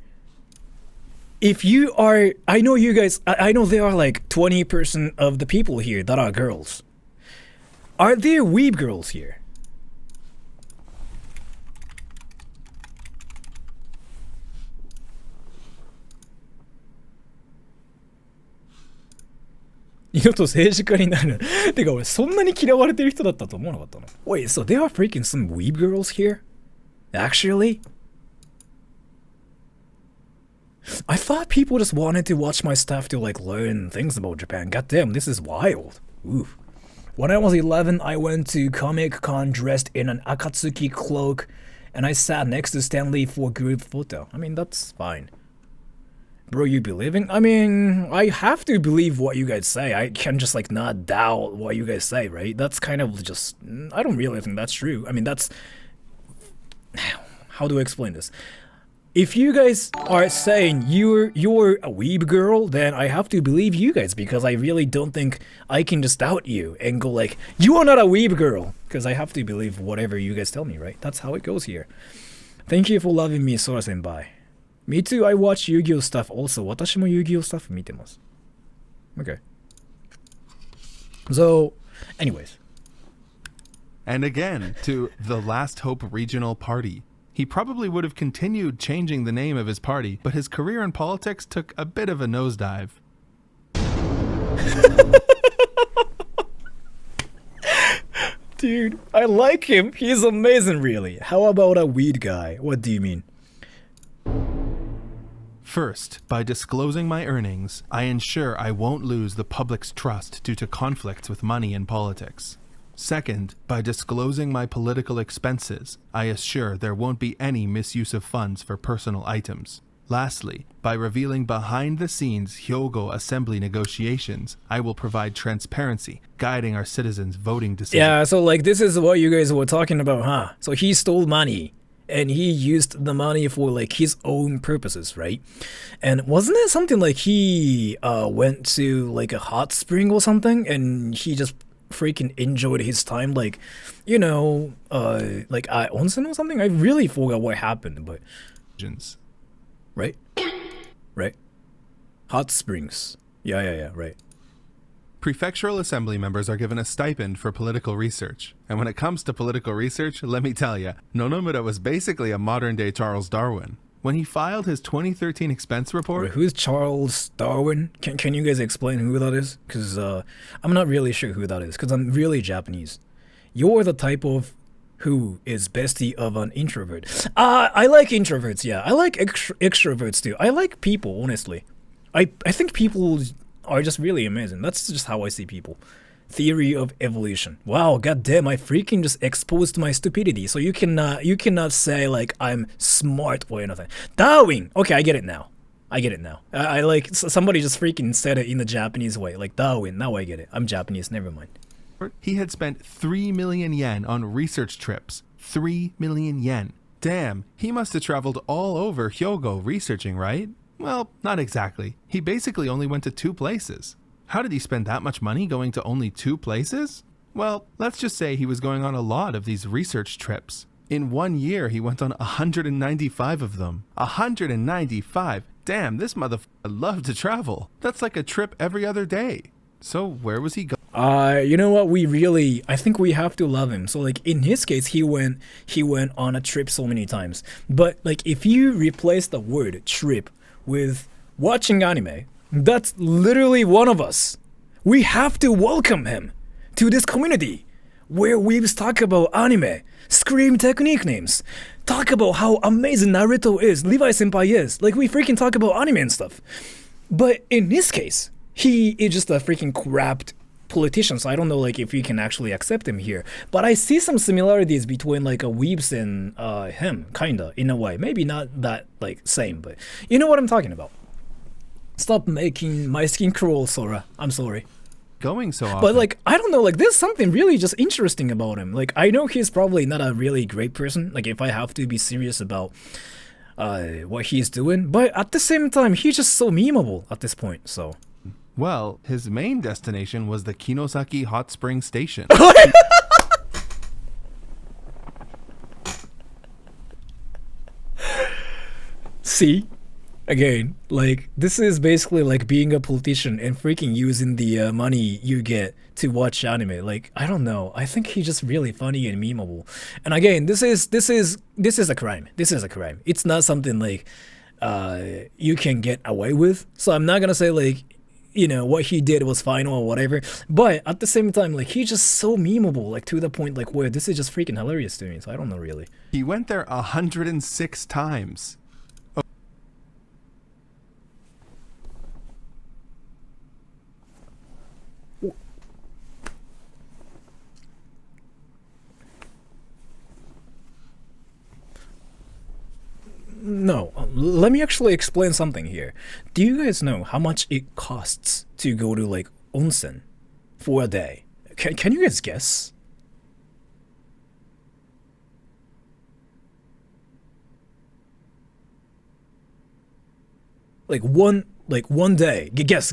If you are, I know you guys, I know there are like 20% of the people here that are girls. Are there weeb girls here?二度と政治家になる。てか俺そんなに嫌われてる人だったと思わなかったの。Wait, so there are freaking some weeb girls here? Actually? I thought people just wanted to watch my stuff to like learn things about Japan. God damn, this is wild. Oof. When I was 11, I went to Comic Con dressed in an Akatsuki cloak, and I sat next to Stanley for a group photo. I mean, that's fine. Bro, you believing? I mean, I have to believe what you guys say. I can just like not doubt what you guys say, right? That's kind of just, I don't really think that's true. I mean, that's, how do I explain this? If you guys are saying you're a weeb girl, then I have to believe you guys, because I really don't think I can just doubt you and go like, you are not a weeb girl, because I have to believe whatever you guys tell me, right? That's how it goes here. Thank you for loving me, Sora senpai. Me too, I watch Yu-Gi-Oh stuff also. 私も Yu-Gi-Oh stuff 見てます. Okay. So, anyways. and again to the Last Hope Regional Party. He probably would have continued changing the name of his party, but his career in politics took a bit of a nosedive. Dude, I like him. He's amazing, really. How about a weed guy? What do you mean? First, by disclosing my earnings, I ensure I won't lose the public's trust due to conflicts with money in politics. Second, by disclosing my political expenses, I assure there won't be any misuse of funds for personal items. Lastly, by revealing behind-the-scenes Hyogo Assembly negotiations, I will provide transparency, guiding our citizens' voting decisions. Yeah, so like this is what you guys were talking about, huh? So he stole money, and he used the money for like his own purposes, right? And wasn't it something like he went to like a hot spring or something, and he just freaking enjoyed his time, like, you know, like onsen or something? I really forgot what happened, but... Right? Right. Hot springs. Yeah, right. Prefectural assembly members are given a stipend for political research. And when it comes to political research, let me tell you, Nonomura was basically a modern-day Charles Darwin. When he filed his 2013 expense report... Wait, who's Charles Darwin? Can you guys explain who that is? Because I'm not really sure who that is, because I'm really Japanese. You're the type of who is bestie of an introvert. I like introverts, yeah. I like extroverts too. I like people, honestly. I think people are just really amazing. That's just how I see people. Theory of evolution. Wow, goddamn! I freaking just exposed my stupidity. So you cannot say like I'm smart or anything. Darwin. Okay, I get it now. I like somebody just freaking said it in the Japanese way, like Darwin. Now I get it. I'm Japanese. Never mind. He had spent 3 million yen on research trips. 3 million yen. Damn, he must have traveled all over Hyogo researching, right? Well, not exactly. He basically only went to 2 places. How did he spend that much money going to only 2 places? Well, let's just say he was going on a lot of these research trips. In 1 year, he went on 195 of them. 195? Damn, this motherfucker loved to travel. That's like a trip every other day. So where was he going? You know what? I think we have to love him. So like in his case, he went on a trip so many times. But like if you replace the word trip with watching anime, that's literally one of us. We have to welcome him to this community where weebs talk about anime, scream technique names, talk about how amazing Naruto is, Levi Senpai is. Like we freaking talk about anime and stuff. But in this case, he is just a freaking corrupt politician, so I don't know like if you can actually accept him here. But I see some similarities between like a weebs and him, kinda, in a way. Maybe not that like same, but you know what I'm talking about. Stop making my skin crawl, Sora. I'm sorry. Going so often. But like, I don't know, like there's something really just interesting about him. Like I know he's probably not a really great person, like if I have to be serious about what he's doing, but at the same time, he's just so memeable at this point, so... Well, his main destination was the Kinosaki Hot Spring Station. See? Again, like, this is basically like being a politician and freaking using the money you get to watch anime. Like, I don't know. I think he's just really funny and memeable. And again, this is a crime. This is a crime. It's not something like you can get away with. So I'm not gonna say like, you know, what he did was fine or whatever, but at the same time, like, he's just so memeable, like, to the point, like, where this is just freaking hilarious to me, so I don't know, really. He went there 106 times. No, let me actually explain something here. Do you guys know how much it costs to go to like onsen for a day? Can you guys guess? Like one day. Guess.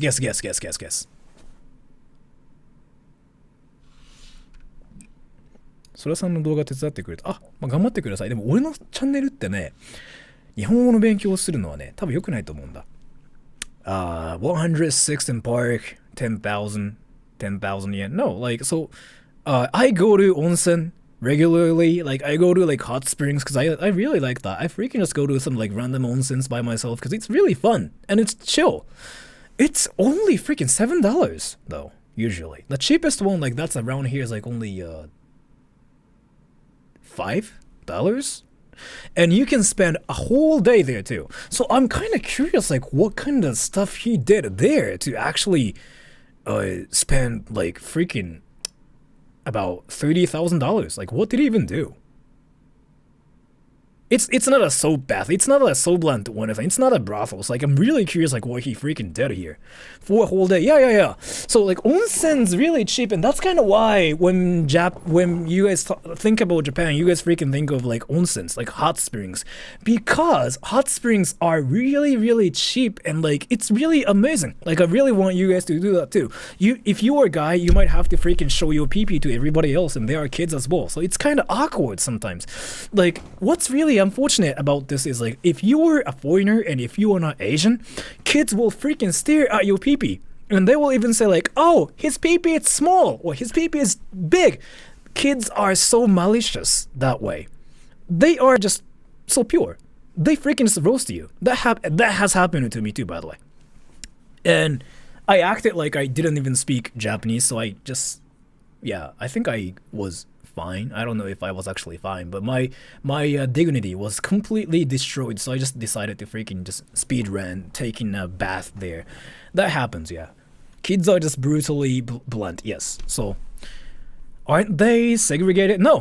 そらさんの動画手伝ってくれた。まあ、頑張ってください。でも俺のチャンネルってね、日本語の勉強をするのはね、多分良くないと思うんだ。106th in Park, 10,000 yen. No, like, so, I go to onsen regularly. Like I go to like hot springs because I really like that. I freaking just go to some like random onsens by myself because it's really fun and it's chill. It's only freaking $7 though. Usually the cheapest one like that's around here is like only $5, and you can spend a whole day there too. So I'm kind of curious like what kind of stuff he did there to actually spend like freaking about $30,000. Like what did he even do? It's not a soap bath. It's not a soapland or anything. It's not a brothel. So like I'm really curious like what he freaking did here for a whole day. Yeah. So like onsen's really cheap, and that's kind of why when you guys think about Japan, you guys freaking think of like onsens, like hot springs, because hot springs are really cheap and like it's really amazing. Like I really want you guys to do that too. If you are a guy, you might have to freaking show your pee to everybody else, and there are kids as well. So it's kind of awkward sometimes. Like what's really unfortunate about this is like if you are a foreigner and if you are not Asian, kids will freaking stare at your pee and they will even say like, oh, his pee is small or his pee is big. Kids are so malicious that way. They are just so pure. They freaking just roast you. That has happened to me too, by the way. And I acted like I didn't even speak Japanese, so I think I was fine. I don't know if I was actually fine, but my dignity was completely destroyed, so I just decided to freaking just speed run, taking a bath there. That happens, yeah. Kids are just brutally blunt, yes. So, aren't they segregated? No.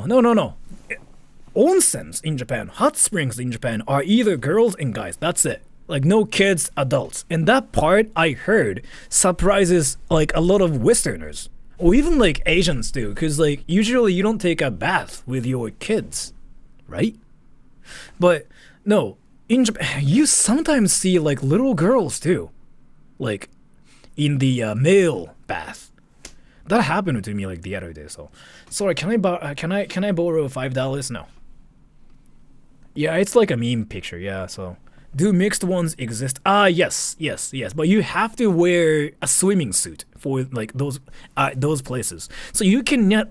Onsens in Japan, hot springs in Japan are either girls and guys, that's it. Like no kids, adults. And that part, I heard, surprises like a lot of Westerners. Or even like Asians too, because like usually you don't take a bath with your kids, right? But no, in Japan you sometimes see like little girls too, like in the male bath. That happened to me like the other day. So, sorry, can I borrow $5? No. Yeah, it's like a meme picture. Yeah, so. Do mixed ones exist? Yes. But you have to wear a swimming suit for like those places. So you cannot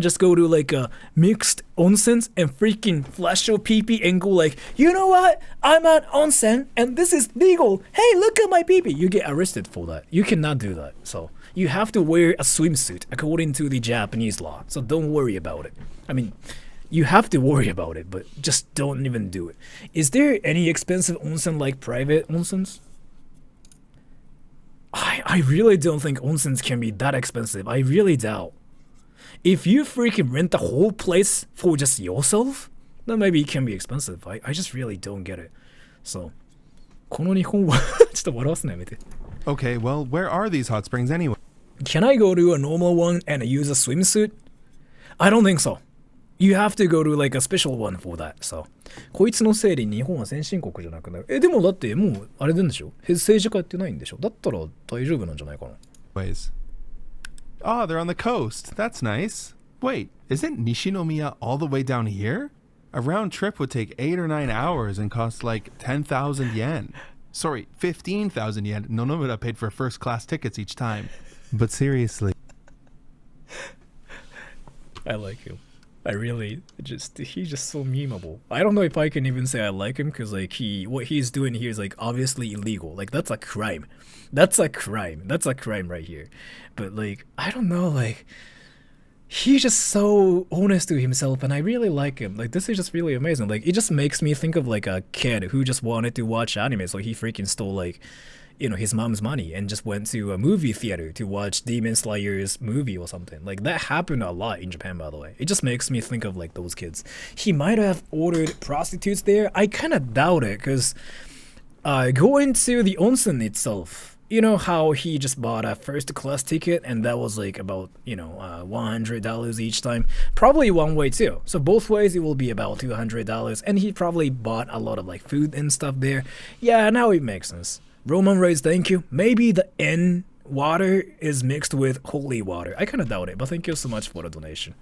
just go to like a mixed onsens and freaking flash your pee and go like, you know what? I'm at onsen and this is legal. Hey, look at my pee. You get arrested for that. You cannot do that. So you have to wear a swimsuit according to the Japanese law. So don't worry about it. I mean, you have to worry about it, but just don't even do it. Is there any expensive onsen like private onsens? I really don't think onsens can be that expensive. I really doubt. If you freaking rent the whole place for just yourself, then maybe it can be expensive. I just really don't get it. So, この日本はちょっと笑わすのやめて。 Okay, well, where are these hot springs anyway? Can I go to a normal one and use a swimsuit? I don't think so. You have to go to like a special one for that, so. こいつのせいで日本は先進国じゃなくなる。でもだってもうあれなんでしょ？政治家やってないんでしょ？だったら大丈夫なんじゃないかな。Ways. Oh, they're on the coast. That's nice. Wait, isn't Nishinomiya all the way down here? A round trip would take 8 or 9 hours and cost like 10,000 yen. Sorry, 15,000 yen. Nonomura paid for first class tickets each time. But seriously. I like him. I really he's just so memeable. I don't know if I can even say I like him because like what he's doing here is like obviously illegal. Like that's a crime. That's a crime right here. But like I don't know, like he's just so honest to himself and I really like him. Like this is just really amazing. Like it just makes me think of like a kid who just wanted to watch anime, so he freaking stole like, you know, his mom's money and just went to a movie theater to watch Demon Slayer's movie or something. Like that happened a lot in Japan, by the way. It just makes me think of like those kids. He might have ordered prostitutes there. I kind of doubt it because going to the onsen itself, you know how he just bought a first class ticket and that was like about, you know, $100 each time. Probably one way too. So both ways it will be about $200 and he probably bought a lot of like food and stuff there. Yeah, now it makes sense. Roman Rays, thank you. Maybe the N water is mixed with holy water. I kind of doubt it, but thank you so much for the donation.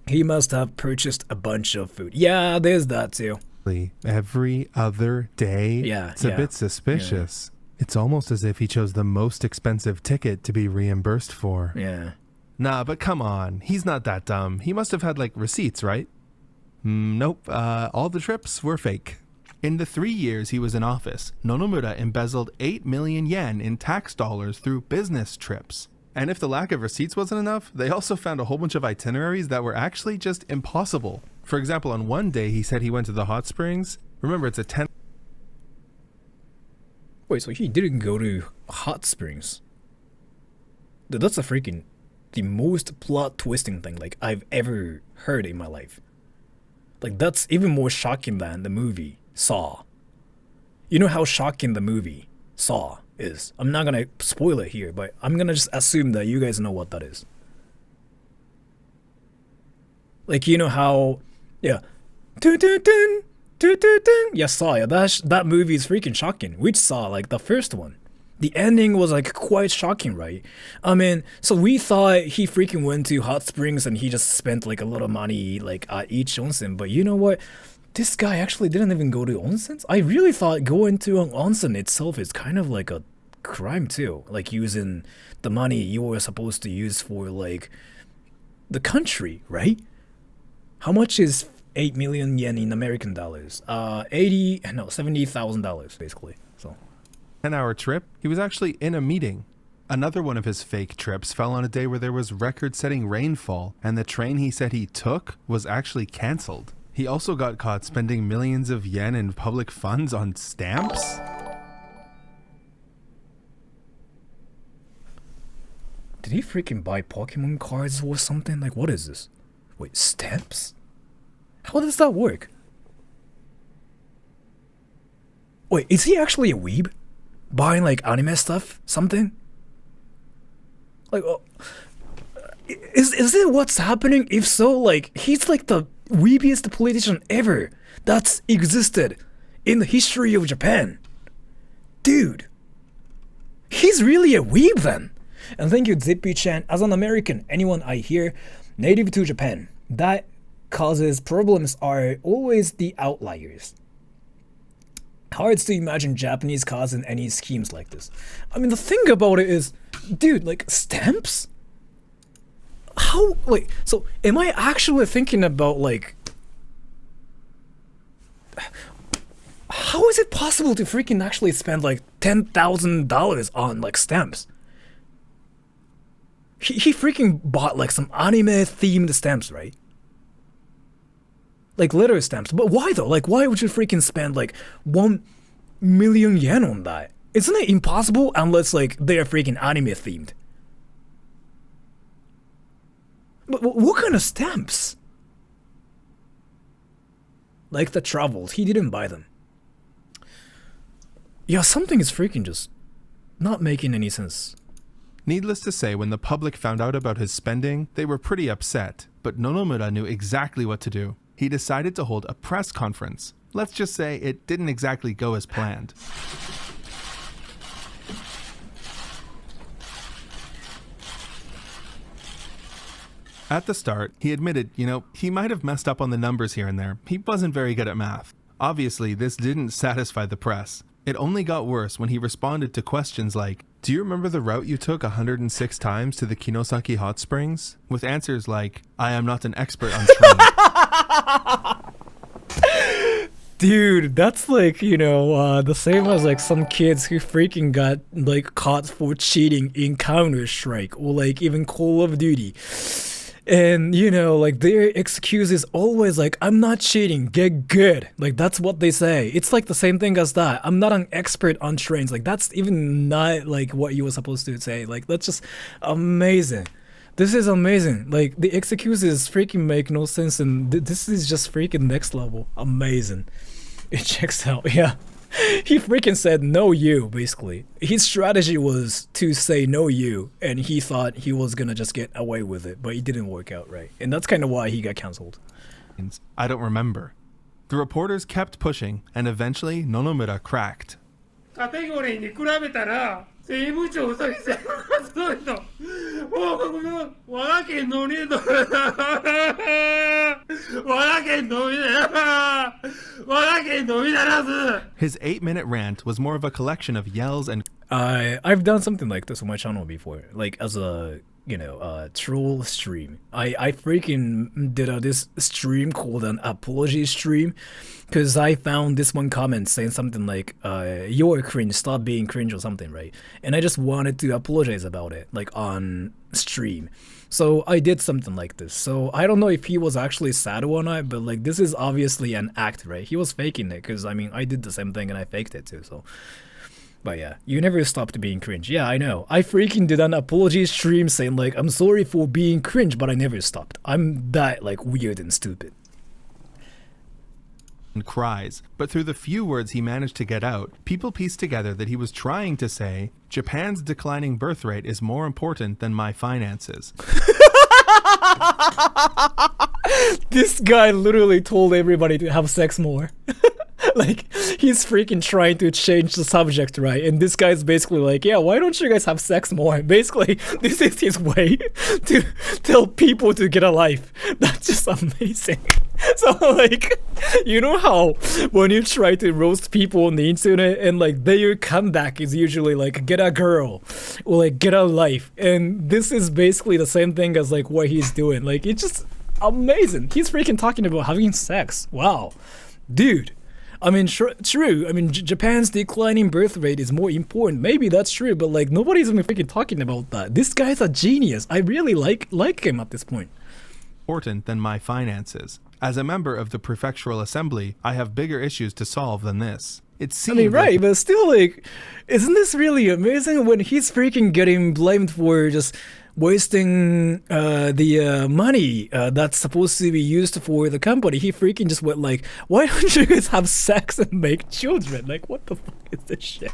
He must have purchased a bunch of food. Yeah, there's that too. Every other day? Yeah. It's a bit suspicious. Yeah. It's almost as if he chose the most expensive ticket to be reimbursed for. Yeah. Nah, but come on. He's not that dumb. He must have had like receipts, right? Nope. All the trips were fake. In the 3 years he was in office, Nonomura embezzled 8 million yen in tax dollars through business trips. And if the lack of receipts wasn't enough, they also found a whole bunch of itineraries that were actually just impossible. For example, on one day he said he went to the hot springs. Remember, it's a 10... Wait, so he didn't go to hot springs? Dude, that's the most plot twisting thing like I've ever heard in my life. Like, that's even more shocking than the movie Saw. You know how shocking the movie Saw is. I'm not gonna spoil it here, but I'm gonna just assume that you guys know what that is. Like, you know how, yeah, yeah, Saw, yeah, that movie is freaking shocking. Which Saw? Like the first one. The ending was like quite shocking, right? I mean, so we thought he freaking went to hot springs and he just spent like a lot of money like at each onsen, but you know what? This guy actually didn't even go to onsens. I really thought going to an onsen itself is kind of like a crime too, like using the money you were supposed to use for like the country, right? How much is 8 million yen in American dollars? $70,000 basically. So 10-hour trip, he was actually in a meeting. Another one of his fake trips fell on a day where there was record-setting rainfall, and the train he said he took was actually cancelled. He also got caught spending millions of yen in public funds on stamps. Did he freaking buy Pokemon cards or something? Like, what is this? Wait, stamps? How does that work? Wait, is he actually a weeb? Buying like anime stuff? Something? Like, is it what's happening? If so, like, he's like the weebiest politician ever that's existed in the history of Japan. Dude. He's really a weeb then. And thank you, Zippy-chan. As an American, anyone I hear native to Japan, that causes problems are always the outliers. Hard to imagine Japanese causing any schemes like this. I mean, the thing about it is, dude, like, stamps? How, wait, so am I actually thinking about, like, how is it possible to freaking actually spend, like, $10,000 on, like, stamps? He freaking bought, like, some anime-themed stamps, right? Like, letter stamps. But why, though? Like, why would you freaking spend, like, 1 million yen on that? Isn't it impossible unless, like, they are freaking anime-themed? But what kind of stamps? Like the travels, he didn't buy them. Yeah, something is freaking just not making any sense. Needless to say, when the public found out about his spending, they were pretty upset, but Nonomura knew exactly what to do. He decided to hold a press conference. Let's just say it didn't exactly go as planned. At the start, he admitted, he might have messed up on the numbers here and there. He wasn't very good at math. Obviously, this didn't satisfy the press. It only got worse when he responded to questions like, "Do you remember the route you took 106 times to the Kinosaki hot springs?" With answers like, "I am not an expert on trains." Dude, that's like, the same as like some kids who freaking got like caught for cheating in Counter-Strike or like even Call of Duty. And, like their excuse is always like, "I'm not cheating, get good." Like that's what they say. It's like the same thing as that. "I'm not an expert on trains." Like that's even not like what you were supposed to say. Like that's just amazing. This is amazing. Like the excuses freaking make no sense, and this is just freaking next level. Amazing. It checks out, yeah. He freaking said "no you," basically. His strategy was to say "no you," and he thought he was gonna just get away with it, but it didn't work out right. And that's kind of why he got cancelled. I don't remember. The reporters kept pushing, and eventually Nonomura cracked. カテゴリーに比べたら税務調査してそうともうこの我が県のねと我が県のみな我が県のみならず His 8-minute rant was more of a collection of yells and I've done something like this on my channel before, like as a troll stream. I freaking did this stream called an apology stream, because I found this one comment saying something like, "You're cringe, stop being cringe" or something, right? And I just wanted to apologize about it, like on stream. So I did something like this. So I don't know if he was actually sad or not, but like this is obviously an act, right? He was faking it, because I mean I did the same thing and I faked it too. So. But yeah, you never stopped being cringe. Yeah, I know. I freaking did an apology stream saying like, I'm sorry for being cringe, but I never stopped. I'm that like weird and stupid. And cries. But through the few words he managed to get out, people pieced together that he was trying to say, Japan's declining birth rate is more important than my finances. This guy literally told everybody to have sex more. Like, he's freaking trying to change the subject, right? And this guy's basically like, yeah, why don't you guys have sex more? Basically, this is his way to tell people to get a life. That's just amazing. So, like, you know how when you try to roast people on the internet and, like, their comeback is usually, like, get a girl or, like, get a life. And this is basically the same thing as, like, what he's doing. Like, it's just amazing. He's freaking talking about having sex. Wow. Dude. I mean, true. I mean, Japan's declining birth rate is more important. Maybe that's true, but like nobody's even freaking talking about that. This guy's a genius. I really like him at this point. Important than my finances. As a member of the prefectural assembly, I have bigger issues to solve than this. It seems. I mean, right, but still, like, isn't this really amazing when he's freaking getting blamed for just wasting the money that's supposed to be used for the company? He freaking just went like, why don't you guys have sex and make children? Like, what the fuck is this shit?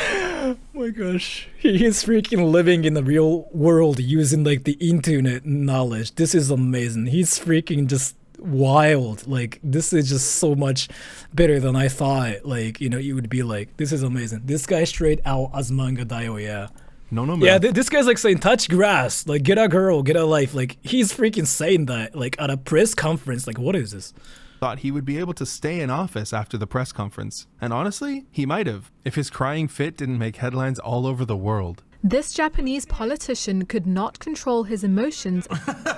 Oh my gosh, he is freaking living in the real world using like the internet knowledge. This is amazing. He's freaking just wild. Like, this is just so much better than I thought. Like, it would be like, this is amazing. This guy straight out as manga daio, yeah. No, yeah, this guy's like saying touch grass, like get a girl, get a life. Like, he's freaking saying that like at a press conference. Like, what is this? Thought he would be able to stay in office after the press conference. And honestly, he might have, if his crying fit didn't make headlines all over the world. This Japanese politician could not control his emotions.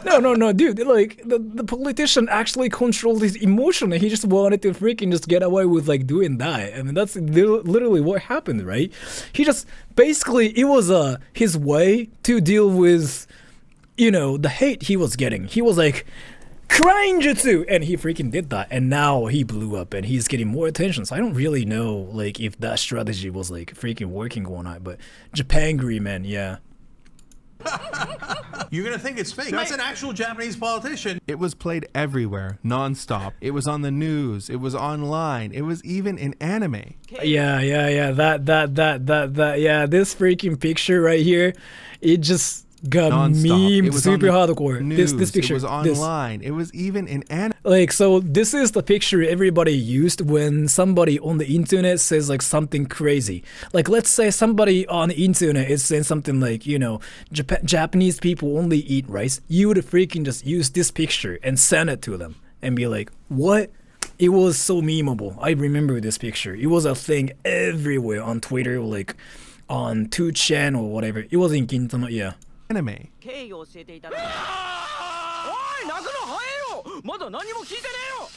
No, dude. Like, the politician actually controlled his emotion, and he just wanted to freaking just get away with, like, doing that. I mean, that's literally what happened, right? He just, basically, it was his way to deal with, the hate he was getting. He was like, crying jutsu, and he freaking did that, and now he blew up and he's getting more attention. So I don't really know like if that strategy was like freaking working or not, but Japangry, man, yeah. You're gonna think it's fake. That's an actual Japanese politician. It was played everywhere, non-stop. It was on the news, it was online, it was even in anime. Yeah, that, yeah, this freaking picture right here, it just got memed super hardcore. News, this picture, it was online, it was even in anime. Like, so this is the picture everybody used when somebody on the internet says like something crazy. Like, let's say somebody on the internet is saying something like, Japanese people only eat rice. You would freaking just use this picture and send it to them and be like, what? It was so memeable. I remember this picture. It was a thing everywhere on Twitter, like on 2chan or whatever. It was in Gintama, yeah. Anime.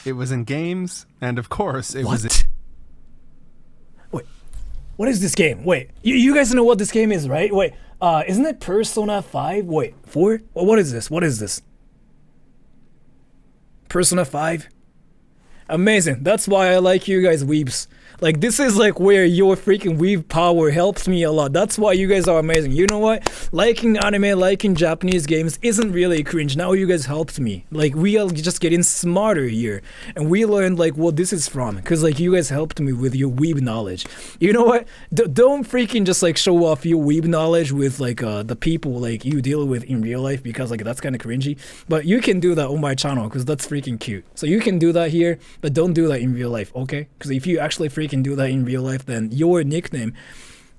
It was in games, and of course it was in... Wait, what is this game? Wait, you guys know what this game is, right? Wait, isn't it Persona 5? Wait, 4? What is this? What is this? Persona 5? Amazing. That's why I like you guys weebs. Like, this is like where your freaking weeb power helps me a lot. That's why you guys are amazing. You know what? Liking anime, liking Japanese games isn't really cringe. Now you guys helped me. Like, we are just getting smarter here. And we learned like what this is from. Because like you guys helped me with your weeb knowledge. You know what? Don't freaking just like show off your weeb knowledge with like the people like you deal with in real life, because like that's kind of cringy. But you can do that on my channel because that's freaking cute. So you can do that here, but don't do that in real life, okay? Because if you actually freaking do that in real life, then your nickname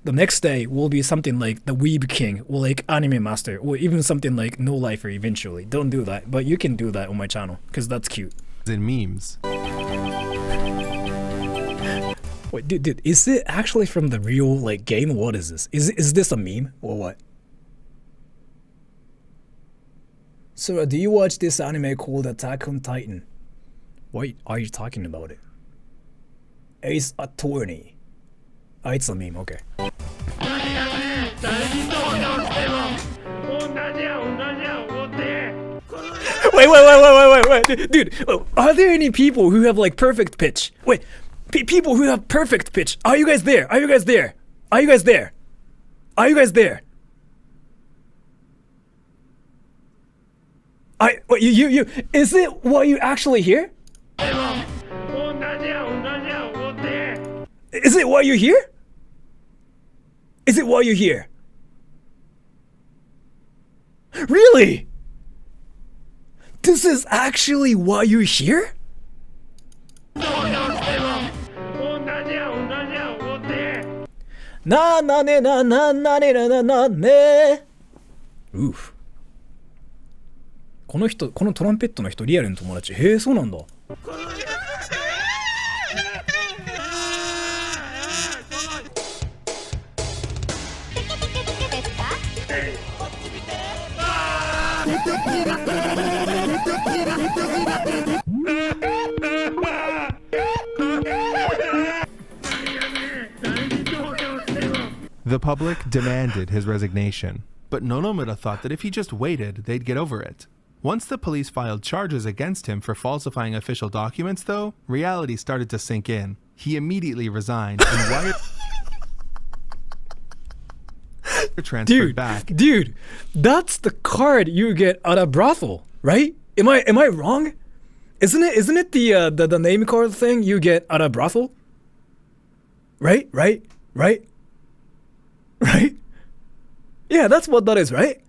the next day will be something like the Weeb King or like Anime Master or even something like No Lifer eventually. Don't do that, but you can do that on my channel because that's cute. In memes. Wait, dude, is it actually from the real like game? What is this? Is this a meme or what? So, do you watch this anime called Attack on Titan? Why are you talking about it? Ace Attorney. Ah, it's a meme, okay. 誰がね誰に投票しても同じや思って Wait, dude, are there any people who have like perfect pitch? Wait, people who have perfect pitch. Are you guys there? Are you guys there? Are you guys there? Are you guys there? Wait, you, is it what you actually hear? でも同じや思って Is it what you hear? Is it what you hear? Really? This is actually what you hear? 投票しても同じや思って Na na ne na na na ne na na na ne. Oof. このトランペットの人リアルの友達。へえ、そうなんだ。The public demanded his resignation, but Nonomura thought that if he just waited, they'd get over it. Once the police filed charges against him for falsifying official documents, though, reality started to sink in. He immediately resigned and wire transferred back. Dude, that's the card you get at a brothel, right? Am I wrong? Isn't it the name card thing you get at a brothel? Right? Yeah, that's what that is, right?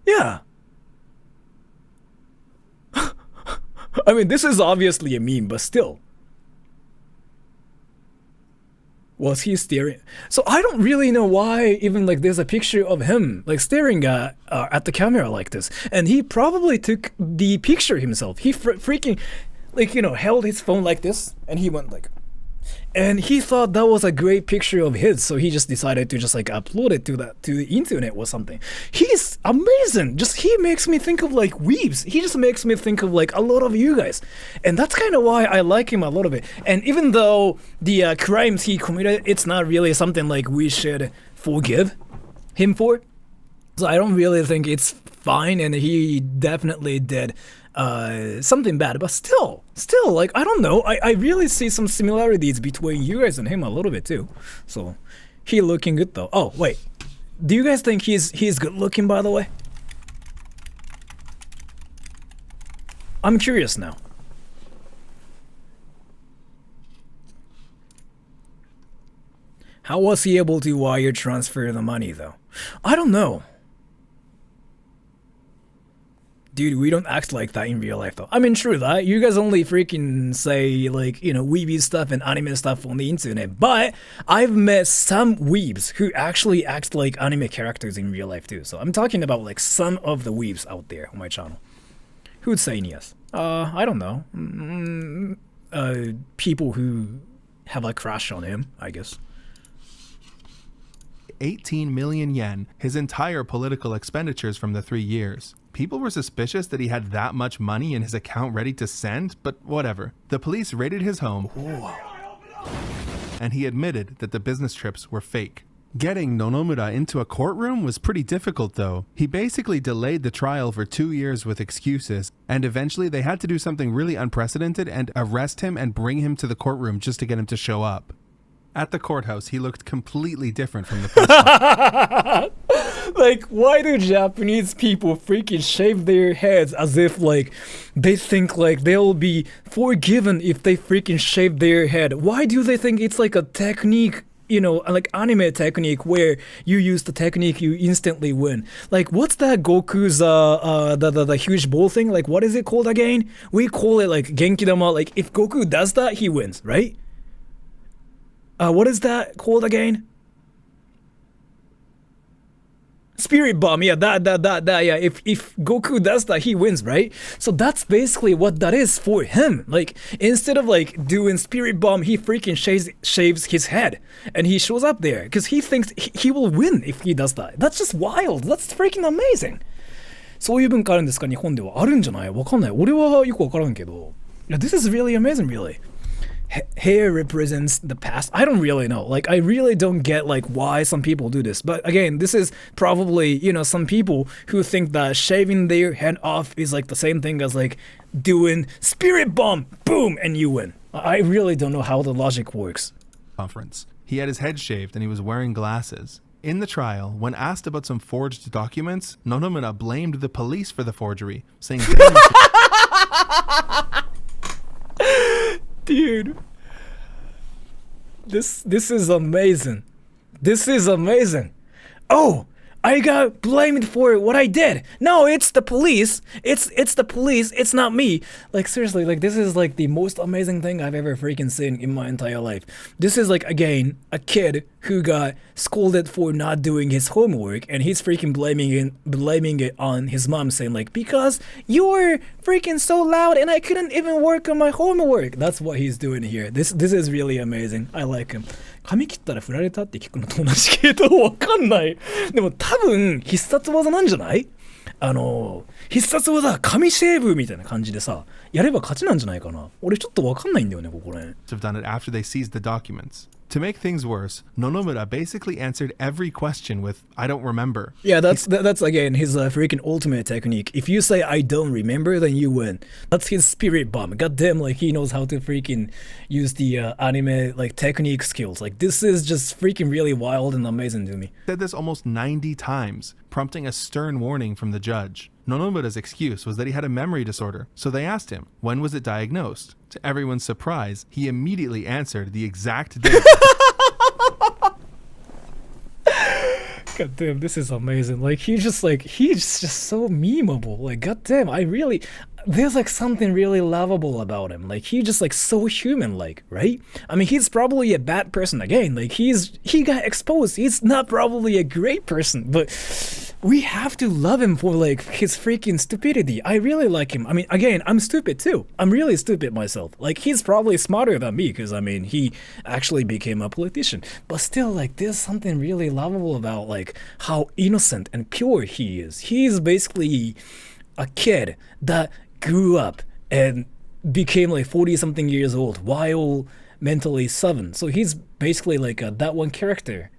Yeah. I mean, this is obviously a meme, but still. Was he staring? So I don't really know why even like there's a picture of him like staring at the camera like this. And he probably took the picture himself. He freaking like, held his phone like this and he went like, and he thought that was a great picture of his, so he just decided to just like upload it to the internet or something. He's amazing. Just he makes me think of like weebs. He just makes me think of like a lot of you guys, and that's kind of why I like him a lot of it. And even though the crimes he committed, it's not really something like we should forgive him for. So I don't really think it's fine, and he definitely did something bad, but still, like, I don't know, I really see some similarities between you guys and him a little bit too. So, he looking good though. Oh, wait. Do you guys think he's good looking, by the way? I'm curious now. How was he able to wire transfer the money though? I don't know. Dude, we don't act like that in real life though. I mean, true that. You guys only freaking say like, weeby stuff and anime stuff on the internet. But I've met some weebs who actually act like anime characters in real life too. So I'm talking about like some of the weebs out there on my channel. Who'd say yes? I don't know. People who have a crush on him, I guess. 18 million yen, his entire political expenditures from the 3 years. People were suspicious that he had that much money in his account ready to send, but whatever. The police raided his home, and he admitted that the business trips were fake. Getting Nonomura into a courtroom was pretty difficult though. He basically delayed the trial for 2 years with excuses, and eventually they had to do something really unprecedented and arrest him and bring him to the courtroom just to get him to show up. At the courthouse, he looked completely different from the first time. Like, why do Japanese people freaking shave their heads as if, like, they think, like, they'll be forgiven if they freaking shave their head? Why do they think it's, like, a technique, like, anime technique where you use the technique, you instantly win? Like, what's that Goku's, the huge ball thing? Like, what is it called again? We call it, like, Genkidama. Like, if Goku does that, he wins, right? What is that called again? Spirit bomb, yeah, that, yeah. If Goku does that, he wins, right? So that's basically what that is for him. Like, instead of like doing spirit bomb, he freaking shaves his head, and he shows up there because he thinks he will win if he does that. That's just wild. That's freaking amazing. そういう文化あるんですか日本では。あるんじゃないわかんない。俺はよくわからんけど。いや、this is really amazing, really. Hair represents the past. I don't really know. Like, I really don't get like why some people do this. But again, this is probably, some people who think that shaving their head off is like the same thing as like doing spirit bomb, boom, and you win. I really don't know how the logic works. Conference. He had his head shaved and he was wearing glasses. In the trial, when asked about some forged documents, Nonomura blamed the police for the forgery, saying Dude, this is amazing. This is amazing. Oh, I got blamed for what I did. No, it's the police. It's the police. It's not me. Like seriously, like this is like the most amazing thing I've ever freaking seen in my entire life. This is like again a kid who got scolded for not doing his homework, and he's freaking blaming it on his mom, saying like because you were freaking so loud and I couldn't even work on my homework. That's what he's doing here. This is really amazing. I like him. 髪切ったら振られたって聞くのと同じ系統わかんない。でも多分必殺技なんじゃない？必殺技神シェーブみたいな感じでさ、やれば勝ちなんじゃないかな。俺ちょっとわかんないんだよねここら辺。have done it after they seized the documents. To make things worse, Nonomura basically answered every question with "I don't remember." Yeah, that's again his freaking ultimate technique. If you say I don't remember, then you win. That's his spirit bomb. Goddamn, like he knows how to freaking use the anime like technique skills. Like this is just freaking really wild and amazing to me. Said this almost 90 times, prompting a stern warning from the judge. Nonomura's excuse was that he had a memory disorder, so they asked him, when was it diagnosed? To everyone's surprise, he immediately answered the exact date. God damn, this is amazing. Like he's just so memeable. Like goddamn, there's like something really lovable about him. Like he's just like so human like, right? I mean, he's probably a bad person again. Like he got exposed. He's not probably a great person, but we have to love him for like his freaking stupidity. I really like him. I mean, again, I'm stupid too. I'm really stupid myself. Like he's probably smarter than me because I mean, he actually became a politician. But still, like there's something really lovable about like how innocent and pure he is. He's basically a kid that grew up and became like 40 something years old while mentally 7. So he's basically like that one character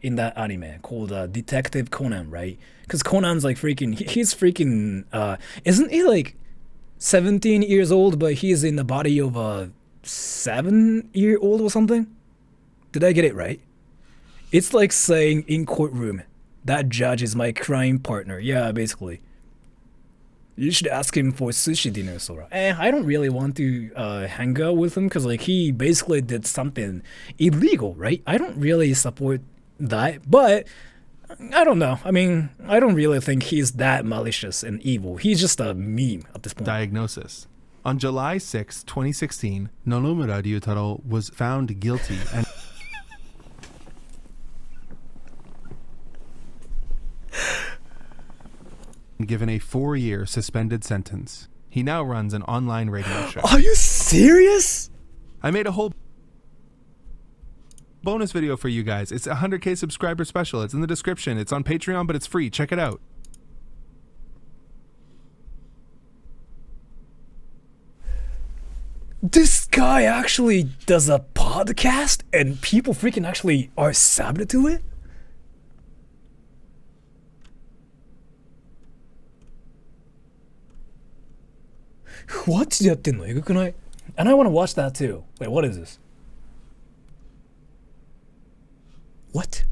in that anime called Detective Conan, right? Because Conan's like freaking, he's freaking, isn't he like 17 years old, but he's in the body of a 7-year-old or something? Did I get it right? It's like saying in courtroom, that judge is my crime partner. Yeah, basically. You should ask him for sushi dinner, Sora. I don't really want to hang out with him because like he basically did something illegal, right? I don't really support that, but I don't know. I mean, I don't really think he's that malicious and evil. He's just a meme at this point. Diagnosis. On July 6, 2016, Nonomura Ryutaro was found guilty and given a 4-year suspended sentence. He now runs an online radio show. Are you serious? I made a whole bonus video for you guys. It's a 100k subscriber special. It's in the description. It's on Patreon, but it's free. Check it out. This guy actually does a podcast and people freaking actually are subbed to it? What? やってんの？えぐくない? And I want to watch that too. Wait, what is this? What?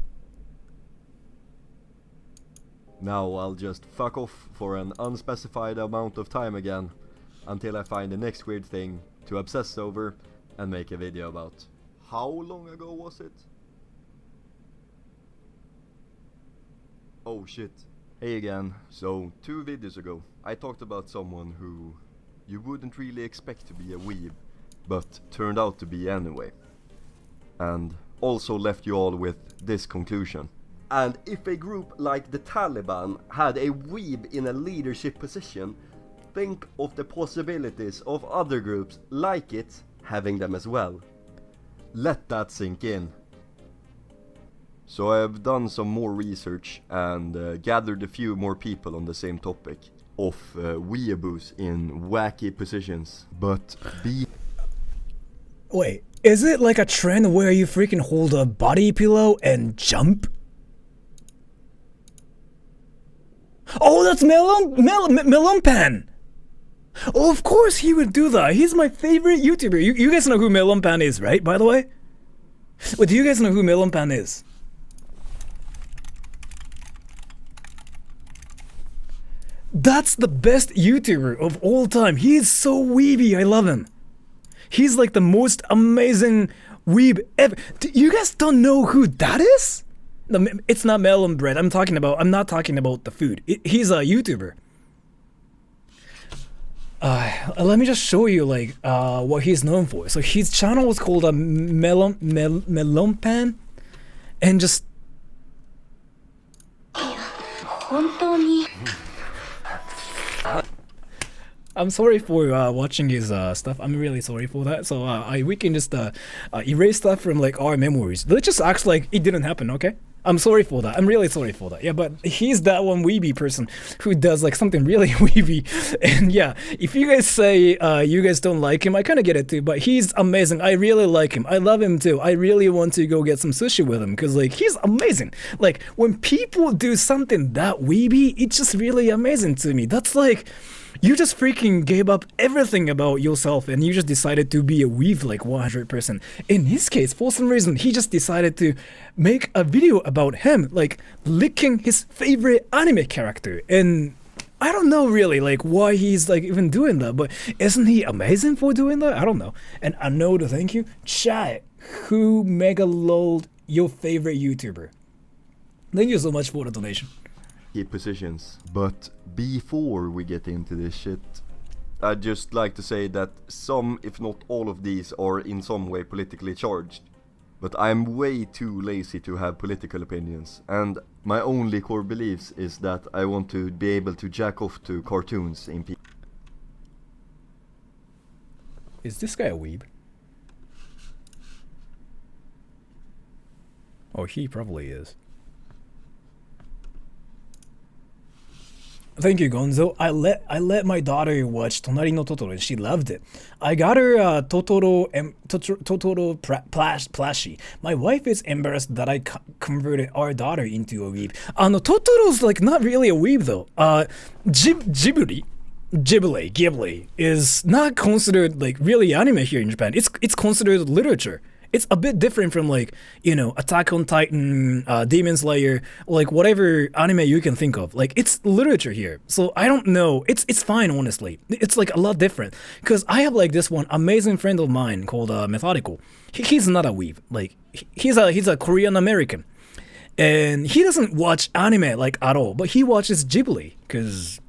Now I'll just fuck off for an unspecified amount of time again until I find the next weird thing to obsess over and make a video about. How long ago was it? Oh shit. Hey again. So 2 videos ago I talked about someone who you wouldn't really expect to be a weeb, but turned out to be anyway. And also left you all with this conclusion. And if a group like the Taliban had a weeb in a leadership position, think of the possibilities of other groups like it having them as well. Let that sink in. So I have done some more research and gathered a few more people on the same topic. of weeaboos in wacky positions, but be... Wait, is it like a trend where you freaking hold a body pillow and jump? Oh, that's Melon Pan! Oh, of course he would do that. He's my favorite YouTuber. You guys know who Melon Pan is, right, by the way? Wait, do you guys know who Melon Pan is? That's the best YouTuber of all time. He is so weeby. I love him. He's like the most amazing weeb ever. You guys don't know who that is? No, it's not melon bread. I'm not talking about the food. He's a YouTuber. Let me just show you like what he's known for. So his channel was called Melon Pan, and just. I'm sorry for watching his stuff. I'm really sorry for that. So we can just erase stuff from like our memories. Let's just act like it didn't happen, okay? I'm sorry for that. I'm really sorry for that. Yeah, but he's that one weeby person who does like something really weeby. And yeah, if you guys say you guys don't like him, I kind of get it too. But he's amazing. I really like him. I love him too. I really want to go get some sushi with him because like he's amazing. Like when people do something that weeby, it's just really amazing to me. That's like. You just freaking gave up everything about yourself and you just decided to be a weave like 100%. In his case, for some reason, he just decided to make a video about him, like licking his favorite anime character. And I don't know really like why he's like even doing that, but isn't he amazing for doing that? I don't know. And I know to thank you. Chat, who mega lolled your favorite YouTuber? Thank you so much for the donation. Positions. But before we get into this shit, I'd just like to say that some, if not all of these, are in some way politically charged. But I'm way too lazy to have political opinions, and my only core beliefs is that I want to be able to jack off to cartoons in peace. Is this guy a weeb? Oh, he probably is. Thank you, Gonzo. I let my daughter watch Tonari no Totoro and she loved it. I got her Totoro plushie. My wife is embarrassed that I converted our daughter into a weeb. Totoro's like not really a weeb though. Ghibli is not considered like really anime here in Japan. It's considered literature. It's a bit different from like, you know, Attack on Titan, Demon Slayer, like whatever anime you can think of. Like it's literature here. So I don't know. It's fine, honestly. It's like a lot different. Because I have like this one amazing friend of mine called Methodical. He's not a weeb. Like he's a Korean American. And he doesn't watch anime like at all. But he watches Ghibli. Because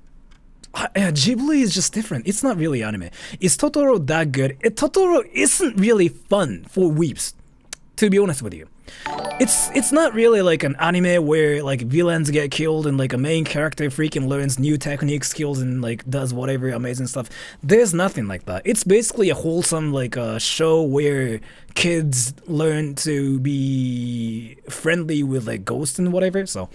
Ghibli is just different. It's not really anime. Is Totoro that good? Totoro isn't really fun for weeps, to be honest with you. It's not really like an anime where like villains get killed and like a main character freaking learns new technique skills and like does whatever amazing stuff. There's nothing like that. It's basically a wholesome like a show where kids learn to be friendly with like ghosts and whatever. So,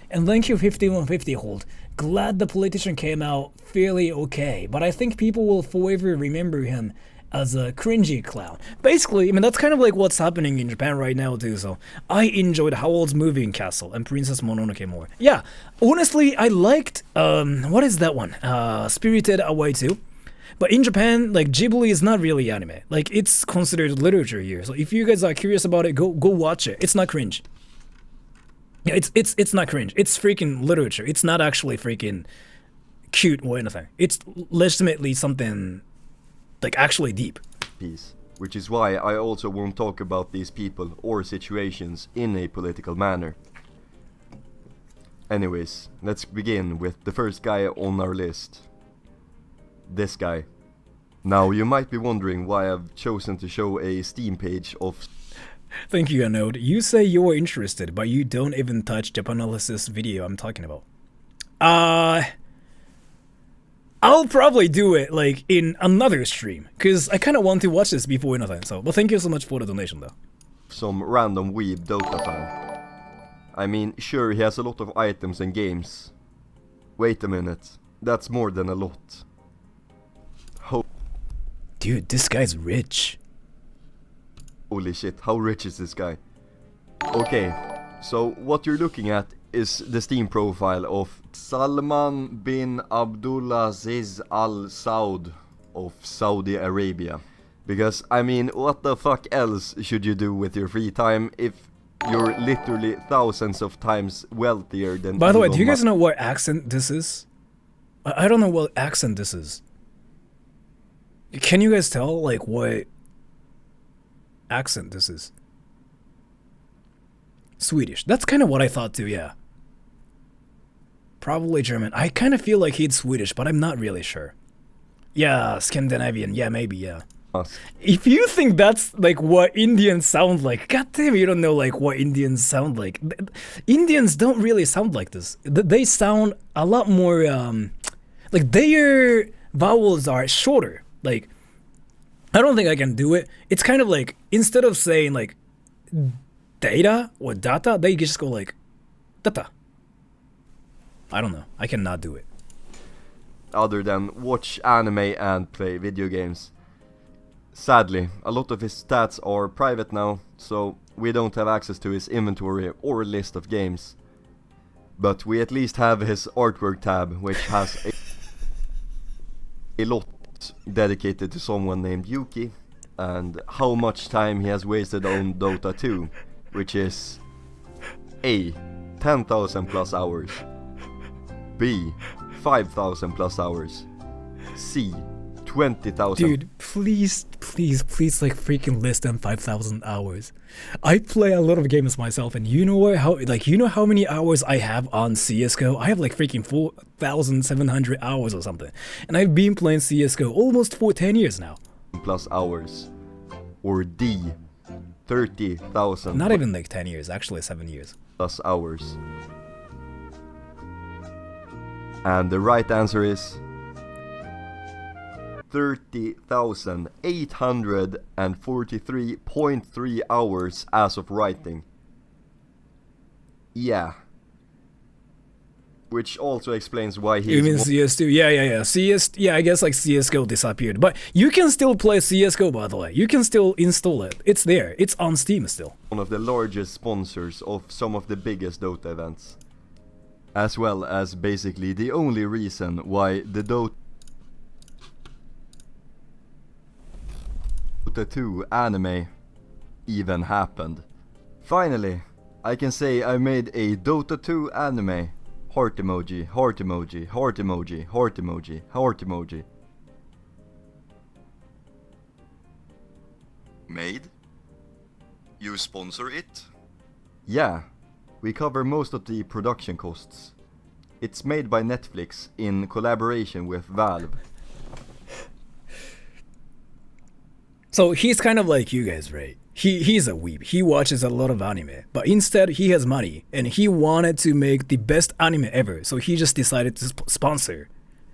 and thank you 5150 hold. Glad the politician came out fairly okay, but I think people will forever remember him as a cringy clown. Basically, I mean, that's kind of like what's happening in Japan right now too, so I enjoyed Howl's Moving Castle and Princess Mononoke more. Yeah, honestly, I liked, what is that one? Spirited Away too. But in Japan, like, Ghibli is not really anime. Like, it's considered literature here, so if you guys are curious about it, go watch it. It's not cringe. Yeah, it's not cringe. It's freaking literature. It's not actually freaking cute or anything. It's legitimately something like actually deep. Peace. Which is why I also won't talk about these people or situations in a political manner. Anyways, let's begin with the first guy on our list. This guy. Now you might be wondering why I've chosen to show a Steam page of... Thank you, Anode. You say you're interested, but you don't even touch Japanalysis video I'm talking about. I'll probably do it, like, in another stream, because I kind of want to watch this before anything, so... But thank you so much for the donation, though. Some random weeb Dota fan. I mean, sure, he has a lot of items and games. Wait a minute. That's more than a lot. Dude, this guy's rich. Holy shit, how rich is this guy? Okay, so what you're looking at is the Steam profile of Salman bin Abdulaziz Al Saud of Saudi Arabia. Because, I mean, what the fuck else should you do with your free time if you're literally thousands of times wealthier than By the way, Elon do you guys Musk? know what accent this is? I don't know what accent this is. Can you guys tell, like, what accent this is? Swedish. That's kind of what I thought too, yeah. Probably German. I kind of feel like he's Swedish, but I'm not really sure. Yeah, Scandinavian. Yeah, maybe, yeah. If you think that's like what Indians sound like, goddamn, you don't know like what Indians sound like. Indians don't really sound like this. They sound a lot more, like their vowels are shorter. Like, I don't think I can do it. It's kind of like, instead of saying like data or data, they just go like data. I don't know. I cannot do it. Other than watch anime and play video games. Sadly, a lot of his stats are private now, so we don't have access to his inventory or list of games. But we at least have his artwork tab, which has a lot dedicated to someone named Yuki, and how much time he has wasted on Dota 2, which is A. 10,000 plus hours, B. 5,000 plus hours, C. 20,000. Dude, please, like freaking less than 5,000 hours. I play a lot of games myself, and you know what? You know how many hours I have on CS:GO? I have like freaking 4,700 hours or something, and I've been playing CS:GO almost for 10 years now. Plus hours, or D. 30,000. Not even like 10 years, actually 7 years. Plus hours. And the right answer is 30,843.3 hours as of writing. Yeah. Which also explains why he You mean CS2? Yeah. Yeah, I guess like CS:GO disappeared. But you can still play CS:GO, by the way. You can still install it. It's there. It's on Steam still. one of the largest sponsors of some of the biggest Dota events. As well as basically the only reason why the Dota 2 anime even happened. Finally, I can say I made a Dota 2 anime. Heart emoji, heart emoji, heart emoji, heart emoji, heart emoji. Made? You sponsor it? Yeah, we cover most of the production costs. It's made by Netflix in collaboration with Valve. So he's kind of like you guys, right? He's a weeb. He watches a lot of anime, but instead he has money and he wanted to make the best anime ever. So he just decided to sponsor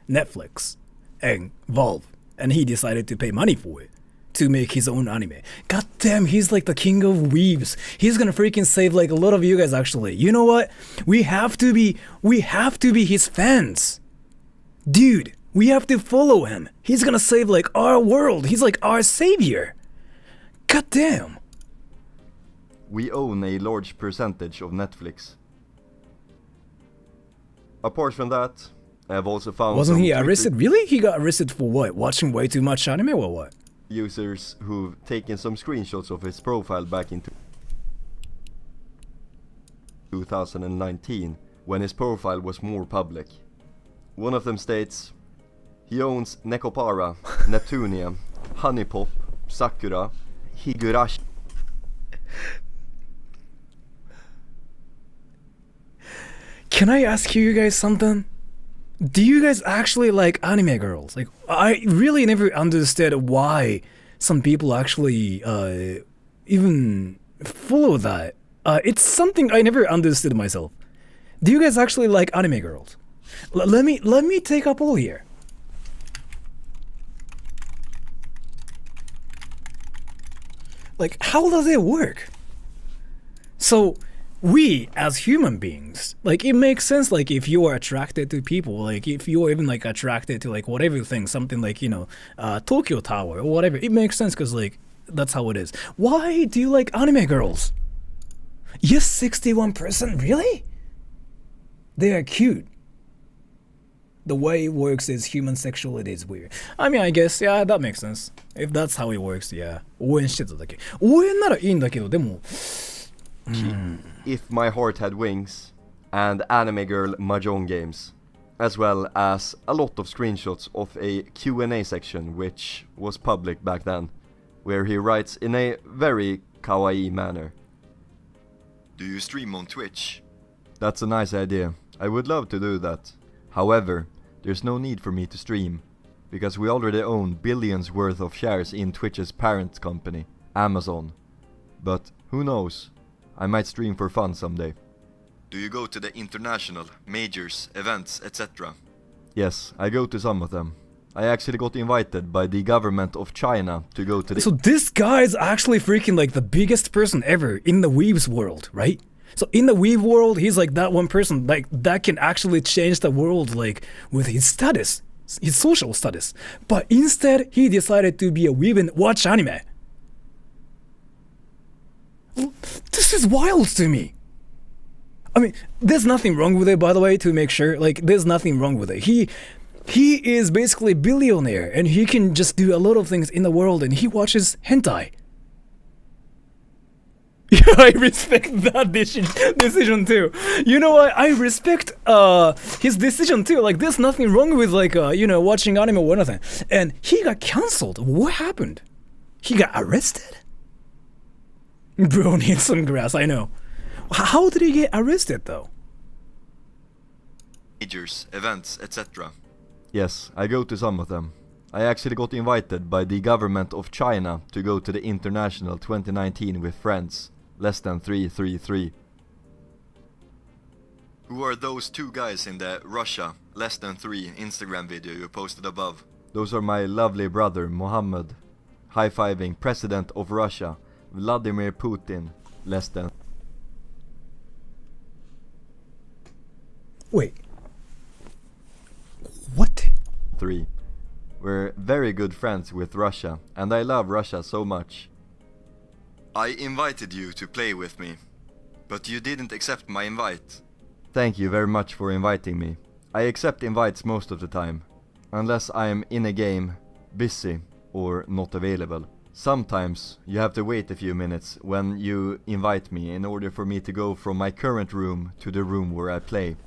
Netflix and Valve, and he decided to pay money for it to make his own anime. God damn, he's like the king of weebs. He's gonna freaking save like a lot of you guys actually. You know what? We have to be his fans. Dude, we have to follow him. He's gonna save like our world. He's like our savior. God damn. We own a large percentage of Netflix. Apart from that, I have also found Wasn't some he Twitter arrested? Really? He got arrested for what? Watching way too much anime or what? users who've taken some screenshots of his profile back in 2019, when his profile was more public. One of them states, he owns Nekopara, Neptunia, Honeypop, Sakura, Higurashi. Can I ask you guys something? Do you guys actually like anime girls? Like, I really never understood why some people actually even follow that. It's something I never understood myself. Do you guys actually like anime girls? Let me take a poll here. Like, how does it work? So, we as human beings, like, it makes sense, like, if you are attracted to people, like, if you're even like attracted to like whatever thing, something like, you know, Tokyo Tower or whatever, it makes sense because like that's how it is. Why do you like anime girls? Yes, 61%, really? They are cute. The way it works is human sexuality is weird. I mean, I guess, yeah, that makes sense. If that's how it works, yeah. 応援してただけ。応援ならいいんだけど、でも、If My Heart Had Wings and Anime Girl Mahjong games, as well as a lot of screenshots of a Q&A section which was public back then, where he writes in a very kawaii manner. Do you stream on Twitch? That's a nice idea. I would love to do that. However, there's no need for me to stream, because we already own billions worth of shares in Twitch's parent company, Amazon. But who knows? I might stream for fun someday. Do you go to the international, majors, events, etc.? Yes, I go to some of them. I actually got invited by the government of China to go to the... So this guy is actually freaking like the biggest person ever in the Weaves world, right? So in the Weave world, he's like that one person like that can actually change the world like with his status, his social status. But instead, he decided to be a Weave and watch anime. This is wild to me. I mean, there's nothing wrong with it, by the way, to make sure. Like, there's nothing wrong with it. He is basically a billionaire, and he can just do a lot of things in the world, and he watches hentai. Yeah, I respect that decision too. You know what? I respect his decision too. Like, there's nothing wrong with like you know, watching anime or anything. And he got cancelled. What happened? He got arrested? Bro needs some grass, I know. How did he get arrested though? Majors, events, etc. Yes, I go to some of them. I actually got invited by the government of China to go to the International 2019 with friends. Less than 333. Who are those two guys in the Russia less than 3 Instagram video you posted above? Those are my lovely brother Mohammed, high-fiving President of Russia, Vladimir Putin, less than... Wait. What? 3. We're very good friends with Russia, and I love Russia so much. I invited you to play with me, but you didn't accept my invite. Thank you very much for inviting me. I accept invites most of the time, unless I am in a game, busy, or not available. Sometimes you have to wait a few minutes when you invite me in order for me to go from my current room to the room where I play.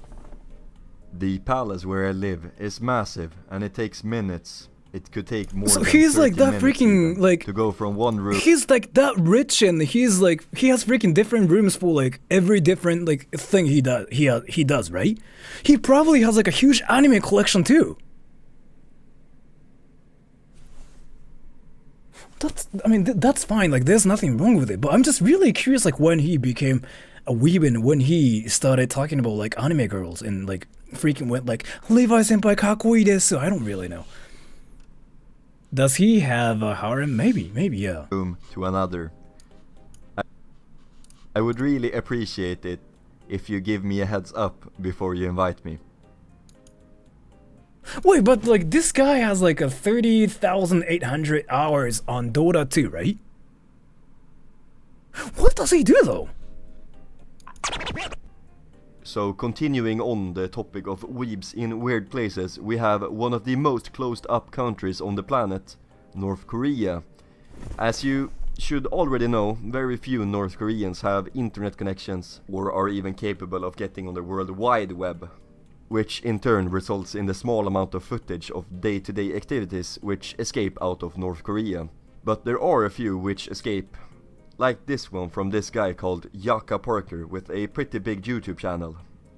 The palace where I live is massive and it takes minutes. It could take more so than he's 30 like that minutes freaking even like to go from one room. He's like that rich and he's like he has freaking different rooms for like every different like thing he does, right? He probably has like a huge anime collection too. That's fine, like there's nothing wrong with it, but I'm just really curious like when he became a weebin, when he started talking about like anime girls and like freaking went like Levi senpai kakoi desu. I don't really know. Does he have a harem? Maybe, yeah. Room to another. I would really appreciate it if you give me a heads up before you invite me. Wait, but like this guy has like a 30,800 hours on Dota 2, right? What does he do though? So continuing on the topic of weebs in weird places, we have one of the most closed up countries on the planet, North Korea. As you should already know, very few North Koreans have internet connections or are even capable of getting on the World Wide Web, which in turn results in the small amount of footage of day-to-day activities which escape out of North Korea. But there are a few which escape, like this one from this guy called Yaka Parker with a pretty big YouTube channel,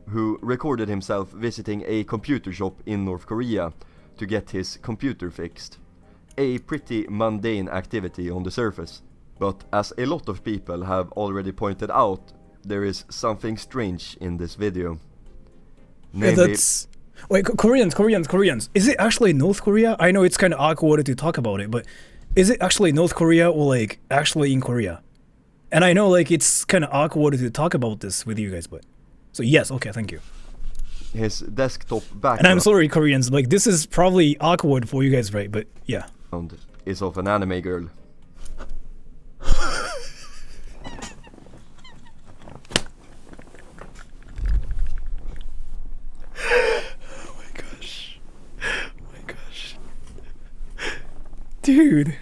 who recorded himself visiting a computer shop in North Korea to get his computer fixed. A pretty mundane activity on the surface, but as a lot of people have already pointed out, there is something strange in this video. Namely, that's... Wait, Koreans. Is it actually North Korea? I know it's kind of awkward to talk about it, but is it actually North Korea or like actually in Korea? And I know like it's kind of awkward to talk about this with you guys, but so yes, okay, thank you. His desktop And background I'm sorry, Koreans, like this is probably awkward for you guys, right? But yeah. is of an anime girl. Dude,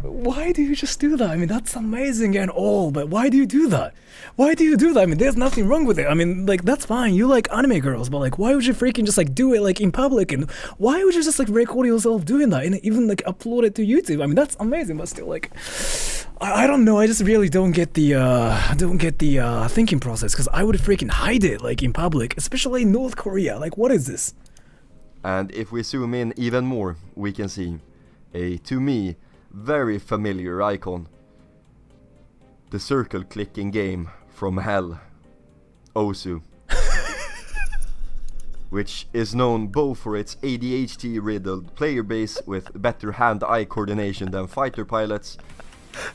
why do you just do that? I mean, that's amazing and all, but why do you do that? Why do you do that? I mean, there's nothing wrong with it. I mean, like, that's fine. You like anime girls, but like, why would you freaking just like do it like in public? And why would you just like record yourself doing that and even like upload it to YouTube? I mean, that's amazing, but still, like, I don't know. I just really don't get the thinking process, because I would freaking hide it like in public, especially in North Korea. Like, what is this? And if we zoom in even more, we can see a, to me, very familiar icon. The circle clicking game from hell, Osu. Which is known both for its ADHD riddled player base with better hand-eye coordination than fighter pilots,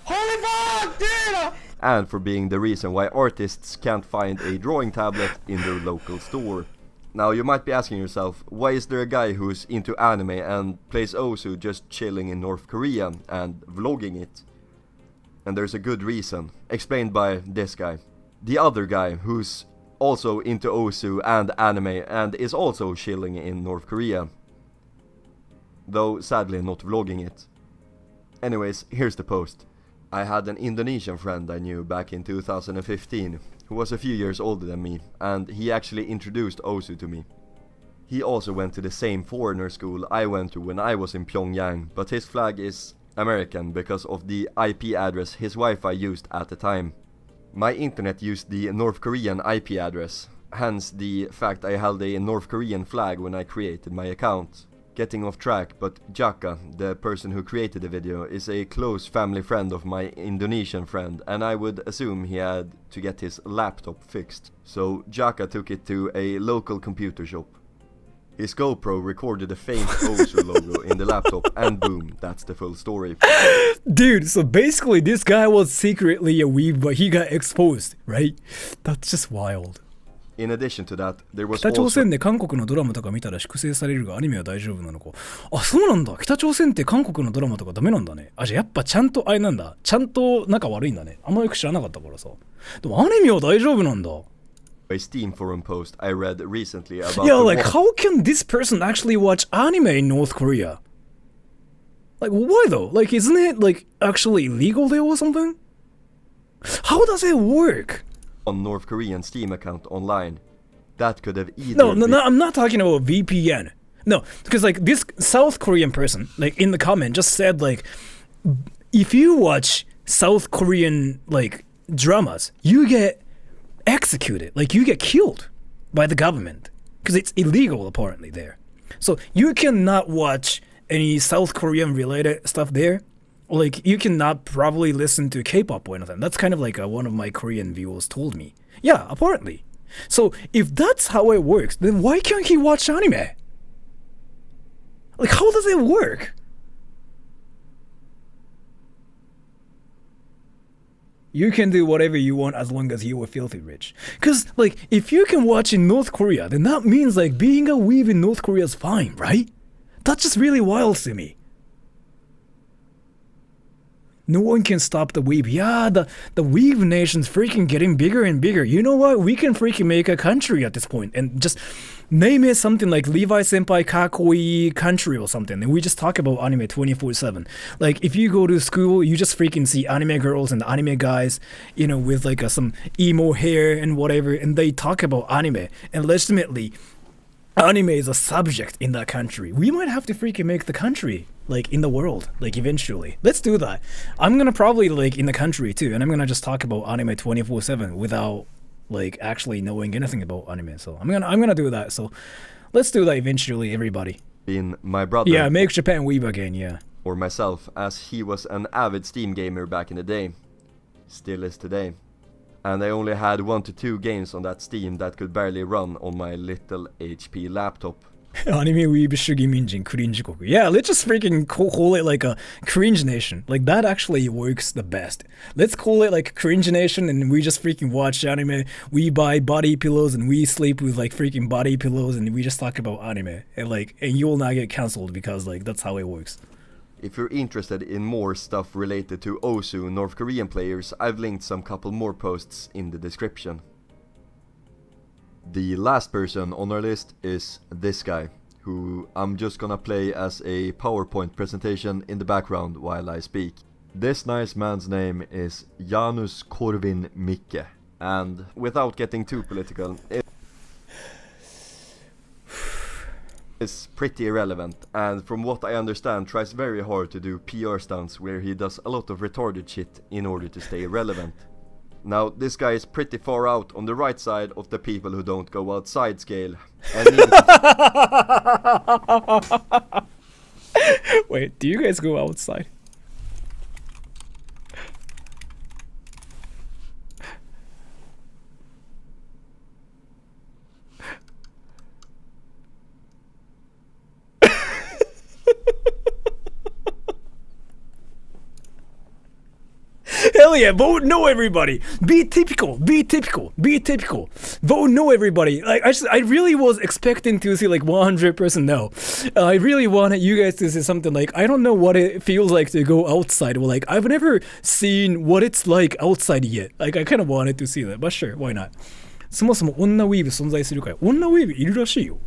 Holy fuck, dude! and for being the reason why artists can't find a drawing tablet in their local store. Now you might be asking yourself, why is there a guy who's into anime and plays Osu just chilling in North Korea and vlogging it? And there's a good reason, explained by this guy. The other guy who's also into Osu and anime and is also chilling in North Korea. Though sadly not vlogging it. Anyways, here's the post. I had an Indonesian friend I knew back in 2015. Who was a few years older than me, and he actually introduced Osu to me. He also went to the same foreigner school I went to when I was in Pyongyang, but his flag is American because of the IP address his Wi-Fi used at the time. My internet used the North Korean IP address, hence the fact I held a North Korean flag when I created my account. Getting off track, but Jaka, the person who created the video, is a close family friend of my Indonesian friend, and I would assume he had to get his laptop fixed. So Jaka took it to a local computer shop. His GoPro recorded a faint Osu logo in the laptop, and boom, that's the full story. Dude, so basically this guy was secretly a weeb, but he got exposed, right? That's just wild. In addition to that, there was 北朝 also 鮮で韓国のドラマとか見たら粛清されるがアニメは大丈夫なのか。あ、そうなんだ。北朝鮮って韓国のドラマとかダメなんだね。あ、じゃあやっぱちゃんとあれなんだ。ちゃんと仲悪いんだね。あんまよく知らなかったからさ。でもアニメは大丈夫なんだ。a Steam forum post I read recently about Yeah, the like war. how can this person actually watch anime in North Korea? Like why though? Like isn't it like actually illegal there or something? How does it work? On North Korean Steam account online. That could have either No, I'm not talking about VPN. No, because like this South Korean person, like in the comment, just said like, if you watch South Korean like dramas, you get executed, like you get killed by the government because it's illegal apparently there. So you cannot watch any South Korean related stuff there. Like you cannot probably listen to K-pop or anything. That's kind of like one of my Korean viewers told me. Yeah, apparently. So if that's how it works, then why can't he watch anime? Like how does it work? You can do whatever you want as long as you are filthy rich. Cause like if you can watch in North Korea, then that means like being a weeb in North Korea is fine, right? That's just really wild to me. No one can stop the weeb. Yeah, the weeb nation's freaking getting bigger and bigger. You know what? We can freaking make a country at this point and just name it something like Levi Senpai Kakoi Country or something. And we just talk about anime 24/7. Like if you go to school, you just freaking see anime girls and anime guys, you know, with like some emo hair and whatever, and they talk about anime. And legitimately, anime is a subject in that country. We might have to freaking make the country like in the world, like eventually. Let's do that. I'm gonna probably like in the country too, and I'm gonna just talk about anime 24/7 without like actually knowing anything about anime. So I'm gonna do that. So let's do that eventually, everybody. been my brother Yeah, make Japan weeb again. Yeah. or myself, as he was an avid Steam gamer back in the day. Still is today. And I only had 1 to 2 games on that Steam that could barely run on my little HP laptop. Anime weeb shugi minjin cringe koku. Yeah, let's just freaking call it like a cringe nation. Like that actually works the best. Let's call it like cringe nation, and we just freaking watch anime. We buy body pillows and we sleep with like freaking body pillows, and we just talk about anime. And you will not get cancelled because like that's how it works. If you're interested in more stuff related to Osu North Korean players, I've linked some couple more posts in the description. The last person on our list is this guy, who I'm just gonna play as a PowerPoint presentation in the background while I speak. This nice man's name is Janus Korvin Mikke, and without getting too political, it's pretty irrelevant, and from what I understand tries very hard to do PR stunts where he does a lot of retarded shit in order to stay relevant. Now, this guy is pretty far out on the right side of the people who don't go outside scale. And Wait, do you guys go outside? Hell yeah, vote no everybody. Be typical, be typical, be typical. Vote no everybody. Like I really was expecting to see like 100% no. I really wanted you guys to say something like, I don't know what it feels like to go outside. Well, like I've never seen what it's like outside yet. Like I kind of wanted to see that, but sure, why not? そもそも女ウィーブ存在するから。女ウィーブいるらしいよ。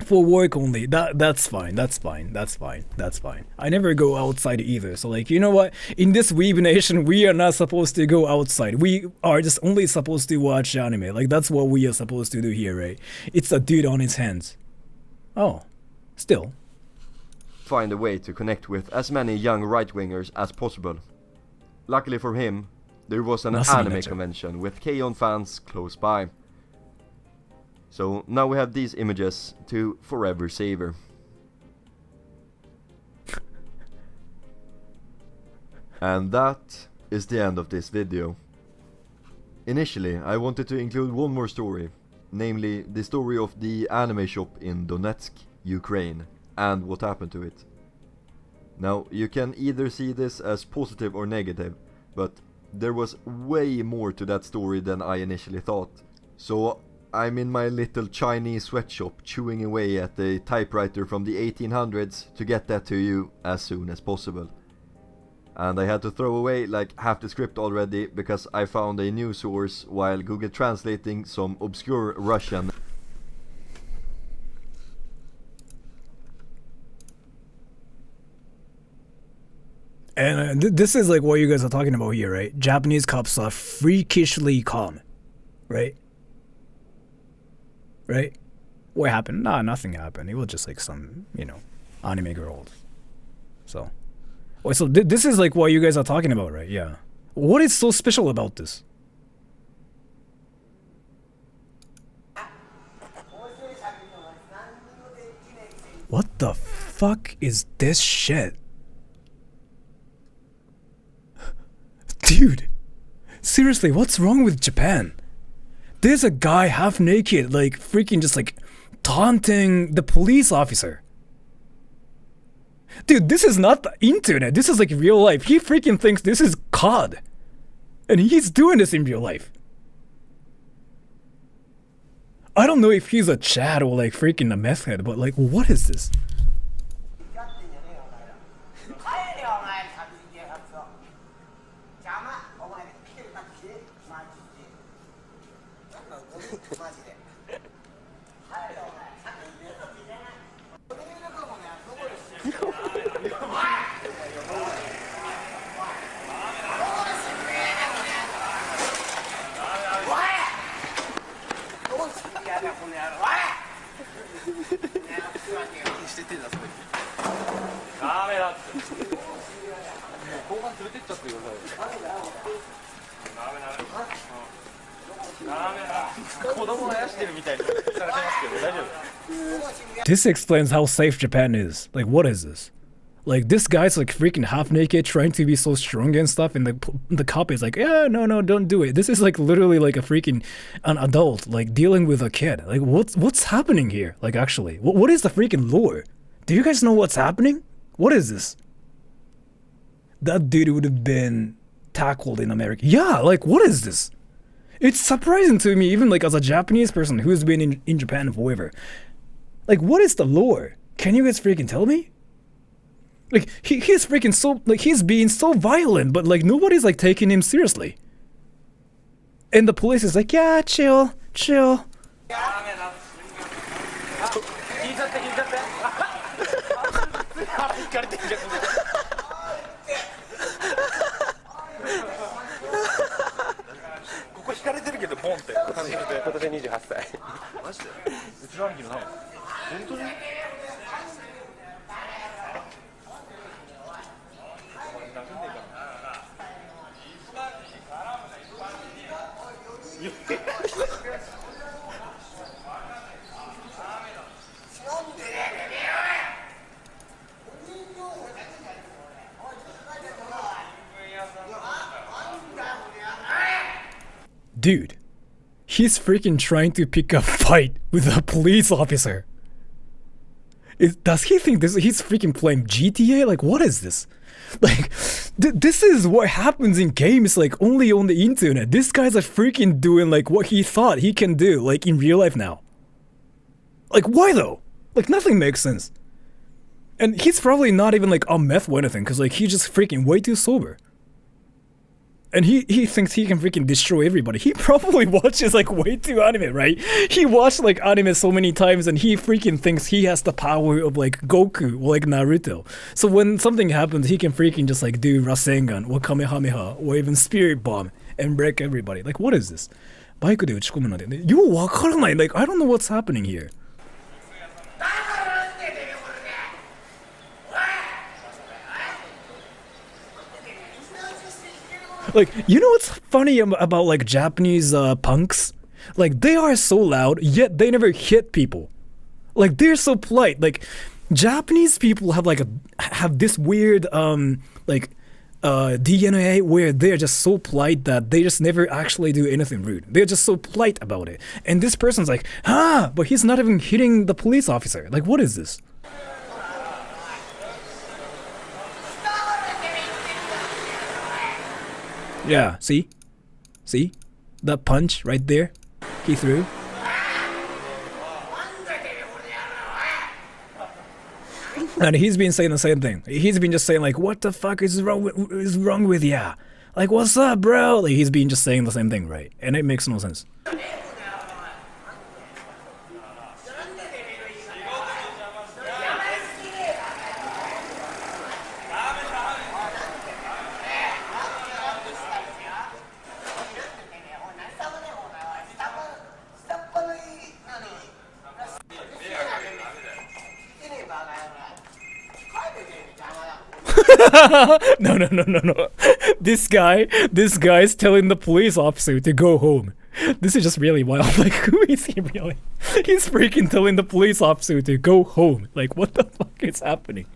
For work only. That's fine. That's fine. That's fine. That's fine. I never go outside either. So like, you know what? In this weeb nation, we are not supposed to go outside. We are just only supposed to watch anime. Like that's what we are supposed to do here, right? It's a dude on his hands. Oh, still. find a way to connect with as many young right-wingers as possible. Luckily for him, there was an anime convention with K-On! Fans close by. So now we have these images to forever savor. And that is the end of this video. Initially, I wanted to include one more story, namely the story of the anime shop in Donetsk, Ukraine, and what happened to it. Now, you can either see this as positive or negative, but there was way more to that story than I initially thought. So I'm in my little Chinese sweatshop chewing away at the typewriter from the 1800s to get that to you as soon as possible. And I had to throw away like half the script already because I found a new source while Google translating some obscure Russian. And this is like what you guys are talking about here, right? Japanese cops are freakishly calm, right? Right? What happened? Nah, nothing happened. It was just like some, you know, anime girls. So, wait, so this is like what you guys are talking about, right? Yeah. What is so special about this? What the fuck is this shit? Dude, seriously, what's wrong with Japan? There's a guy half naked, like freaking just like taunting the police officer. Dude, this is not the internet, this is like real life. He freaking thinks this is COD. And he's doing this in real life. I don't know if he's a Chad or like freaking a meth head, but like, what is this? This explains how safe Japan is. Like, what is this? Like this guy's like freaking half naked, trying to be so strong and stuff, and the cop is like, yeah, no, don't do it. This is like literally like a freaking an adult like dealing with a kid. Like what's happening here? Like actually, what is the freaking lore? Do you guys know what's happening? What is this? That dude would have been tackled in America. Yeah, like what is this? It's surprising to me, even like as a Japanese person who's been in Japan forever. Like what is the lore? Can you guys freaking tell me? Like he's freaking so like he's being so violent, but like nobody's like taking him seriously. And the police is like, yeah, chill. Dude, he's freaking trying to pick a fight with a police officer. Does he think he's freaking playing GTA? Like, what is this? Like, this is what happens in games, like, only on the internet. This guy's like freaking doing like what he thought he can do, like in real life now. Like, why though? Like, nothing makes sense. And he's probably not even like on meth or anything, because like he's just freaking way too sober. And he thinks he can freaking destroy everybody. He probably watches like way too anime, right? He watched like anime so many times and he freaking thinks he has the power of like Goku or like Naruto. So when something happens, he can freaking just like do Rasengan or Kamehameha or even Spirit Bomb and break everybody. Like, what is this? Bike de uchikommuなんで。ようわからない. Like, I don't know what's happening here. Like, you know what's funny about like Japanese punks? Like, they are so loud, yet they never hit people. Like, they're so polite. Like, Japanese people have like have this weird DNA where they're just so polite that they just never actually do anything rude. They're just so polite about it. And this person's like, but he's not even hitting the police officer. Like, what is this? Yeah, see? That punch right there, he threw. And he's been saying the same thing. He's been just saying like, what the fuck is wrong with ya? Like, what's up, bro? Like, he's been just saying the same thing, right? And it makes no sense. No. This guy's telling the police officer to go home. This is just really wild. Like, who is he really? He's freaking telling the police officer to go home. Like, what the fuck is happening?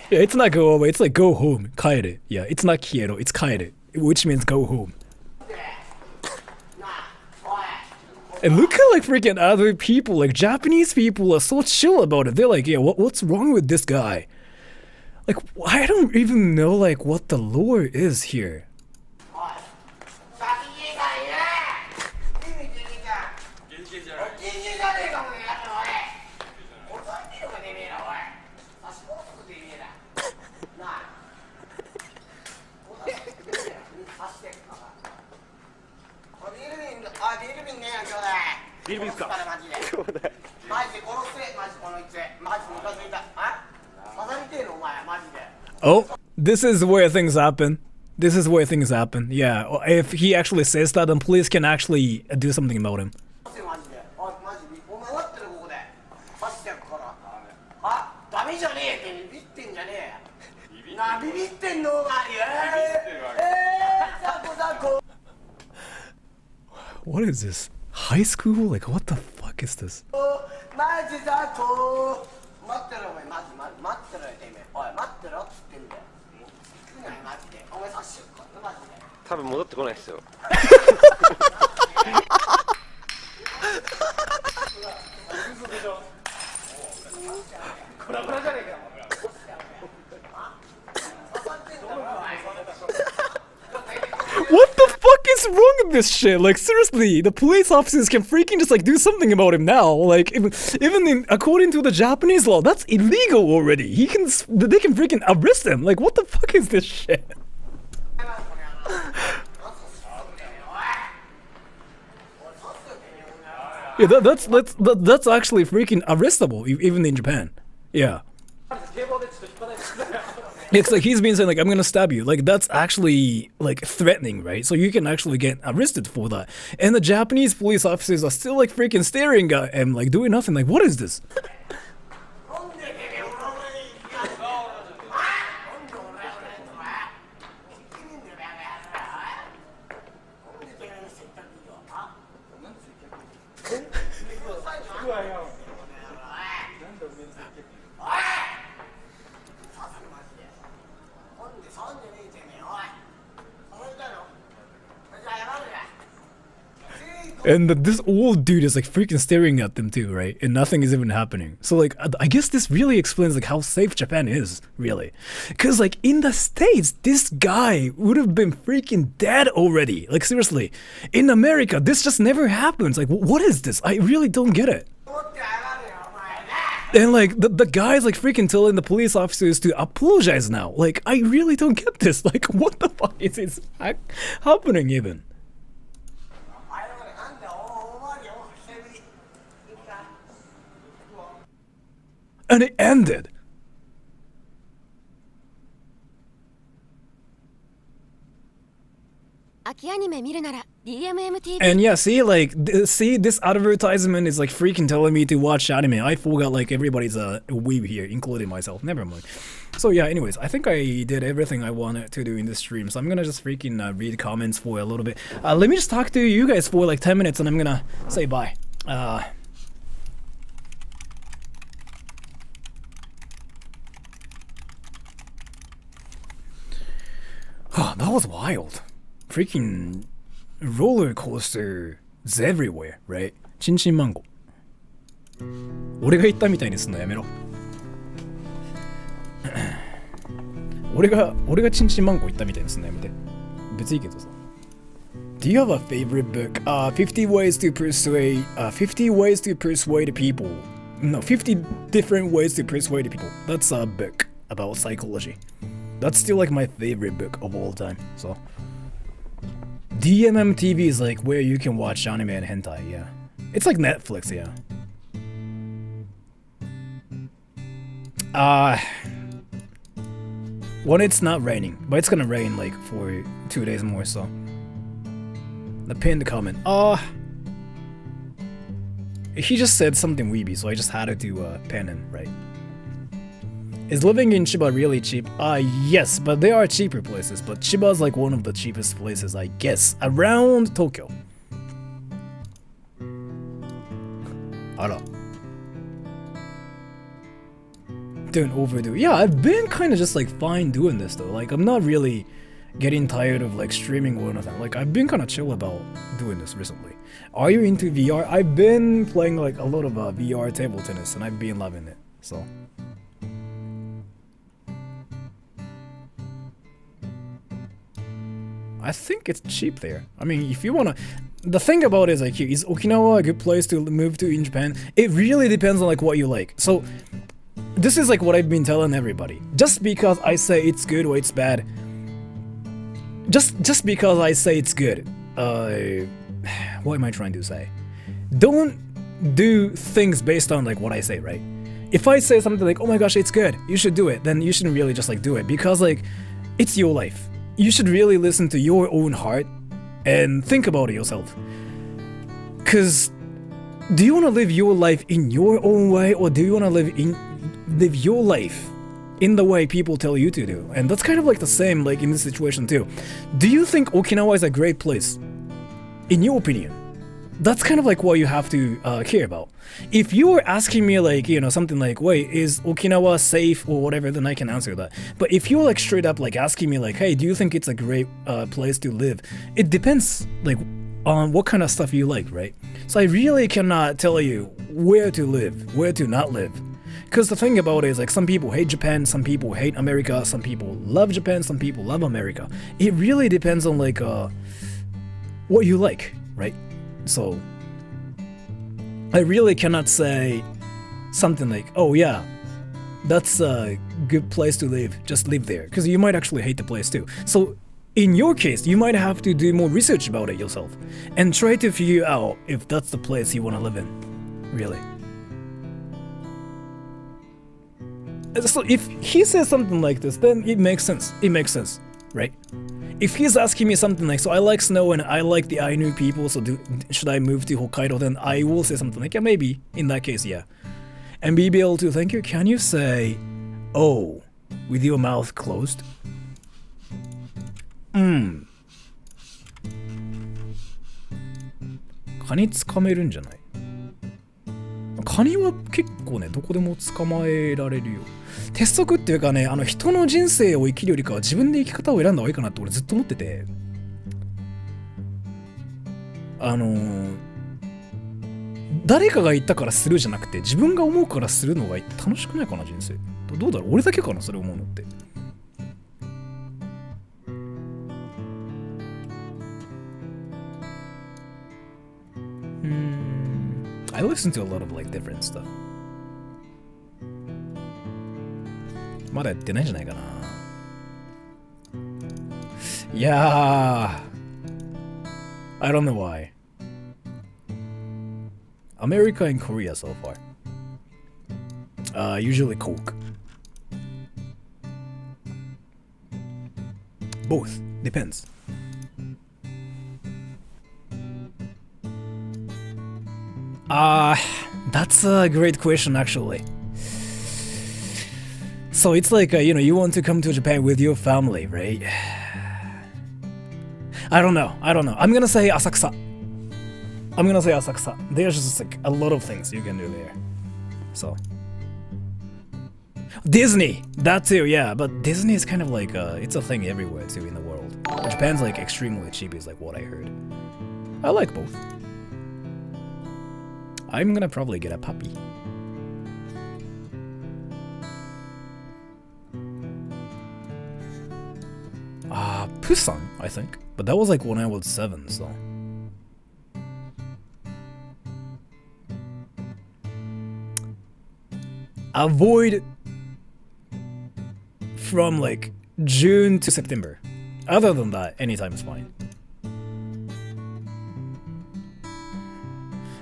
Yeah, it's not go away, it's like go home. Kaere. Yeah, it's not kiero, it's kaere, which means go home. And look at like freaking other people, like Japanese people are so chill about it. They're like, yeah, what's wrong with this guy? Like, I don't even know like what the lore is here. Oh, this is where things happen. Yeah, if he actually says that, then police can actually do something about him. What is this? High school? Like, what the fuck is this? 多分戻ってこないですよ。What the fuck is wrong with this shit? Like seriously, the police officers can freaking just like do something about him now. Like according to the Japanese law, that's illegal already. They can freaking arrest him. Like what the fuck is this shit? Yeah, that's actually freaking arrestable even in Japan. Yeah. It's like he's been saying like I'm gonna stab you. Like that's actually like threatening, right? So you can actually get arrested for that. And the Japanese police officers are still like freaking staring at him, like doing nothing. Like what is this? And this old dude is like freaking staring at them too, right? And nothing is even happening. So like, I guess this really explains like how safe Japan is, really. Cause like in the States, this guy would have been freaking dead already. Like seriously, in America, this just never happens. Like what is this? I really don't get it. And like the guy's like freaking telling the police officers to apologize now. Like I really don't get this. Like what the fuck is happening even? And it ended. And yeah, see, like, see, this advertisement is like freaking telling me to watch anime. I forgot like everybody's a weeb here, including myself. Never mind. So yeah, anyways, I think I did everything I wanted to do in this stream. So I'm gonna just freaking read comments for a little bit. Let me just talk to you guys for like 10 minutes and I'm gonna say bye. Oh, that was wild. Freaking roller coasters everywhere, right? チンチンマンゴ。俺が言ったみたいにすんのやめろ。俺がチンチンマンゴ言ったみたいにすんのやめて。別にいいけどさ。Do you have a favorite book? 50 ways to persuade 50 ways to persuade people. No, 50 different ways to persuade people. That's a book about psychology. That's still like my favorite book of all time. So DMM TV is like where you can watch anime and hentai, yeah. It's like Netflix, yeah. When it's not raining, but it's gonna rain like for 2 days more, so. The pinned comment. He just said something weeby, so I just had to do pen him, right? Is living in Chiba really cheap? Yes, but there are cheaper places, but Chiba is like one of the cheapest places, I guess, around Tokyo. Ara. Don't overdo. Yeah, I've been kind of just like fine doing this though. Like I'm not really getting tired of like streaming or anything. Like I've been kind of chill about doing this recently. Are you into VR? I've been playing like a lot of VR table tennis and I've been loving it. So. I think it's cheap there. I mean, if you wanna... The thing about it is like, is Okinawa a good place to move to in Japan? It really depends on like what you like. So, this is like what I've been telling everybody. Just because I say it's good or it's bad... Just because I say it's good... what am I trying to say? Don't do things based on like what I say, right? If I say something like, oh my gosh, it's good, you should do it, then you shouldn't really just like do it. Because like, it's your life. You should really listen to your own heart and think about it yourself. Cause do you want to live your life in your own way, or do you want to live your life in the way people tell you to do? And that's kind of like the same like in this situation too. Do you think Okinawa is a great place? In your opinion? that's kind of like what you have to care about. If you were asking me like, you know, something like, wait, is Okinawa safe or whatever, then I can answer that. But if you're like straight up like asking me like, hey, do you think it's a great place to live? It depends like on what kind of stuff you like, right? So I really cannot tell you where to live, where to not live. Because the thing about it is like some people hate Japan, some people hate America, some people love Japan, some people love America. It really depends on like what you like, right? So I really cannot say something like, oh yeah, that's a good place to live, just live there, because you might actually hate the place too. So in your case, you might have to do more research about it yourself and try to figure out if that's the place you want to live in, really. So if he says something like this, then it makes sense. It makes sense, right? If he's asking me something like, so I like snow and I like the Ainu people, so should I move to Hokkaido? Then I will say something like, yeah, maybe. In that case, yeah. And be able to, thank you, can you say, oh, with your mouth closed? カニ掴めるんじゃない？カニは結構ね、どこでも捕まえられるよ。鉄則っていうかね、人の人生を生きるよりかは自分で生き方を選んだ方がいいかなって俺ずっと思ってて。誰かが言ったからするじゃなくて、自分が思うからするのが楽しくないかな、人生。どうだろう？俺だけかな、それ思うのって。I listen to a lot of like different stuff. まだやってないんじゃないかな。いやー、I don't know why. America and Korea so far. Usually Coke. Both. Depends. That's a great question actually. So it's like, you want to come to Japan with your family, right? I don't know. I'm gonna say Asakusa. There's just like a lot of things you can do there. So. Disney! That too, yeah. But Disney is kind of like, it's a thing everywhere too in the world. Japan's like extremely cheap is like what I heard. I like both. I'm gonna probably get a puppy. Pusan, I think. But that was like when I was 7, so. Avoid from like June to September. Other than that, anytime is fine.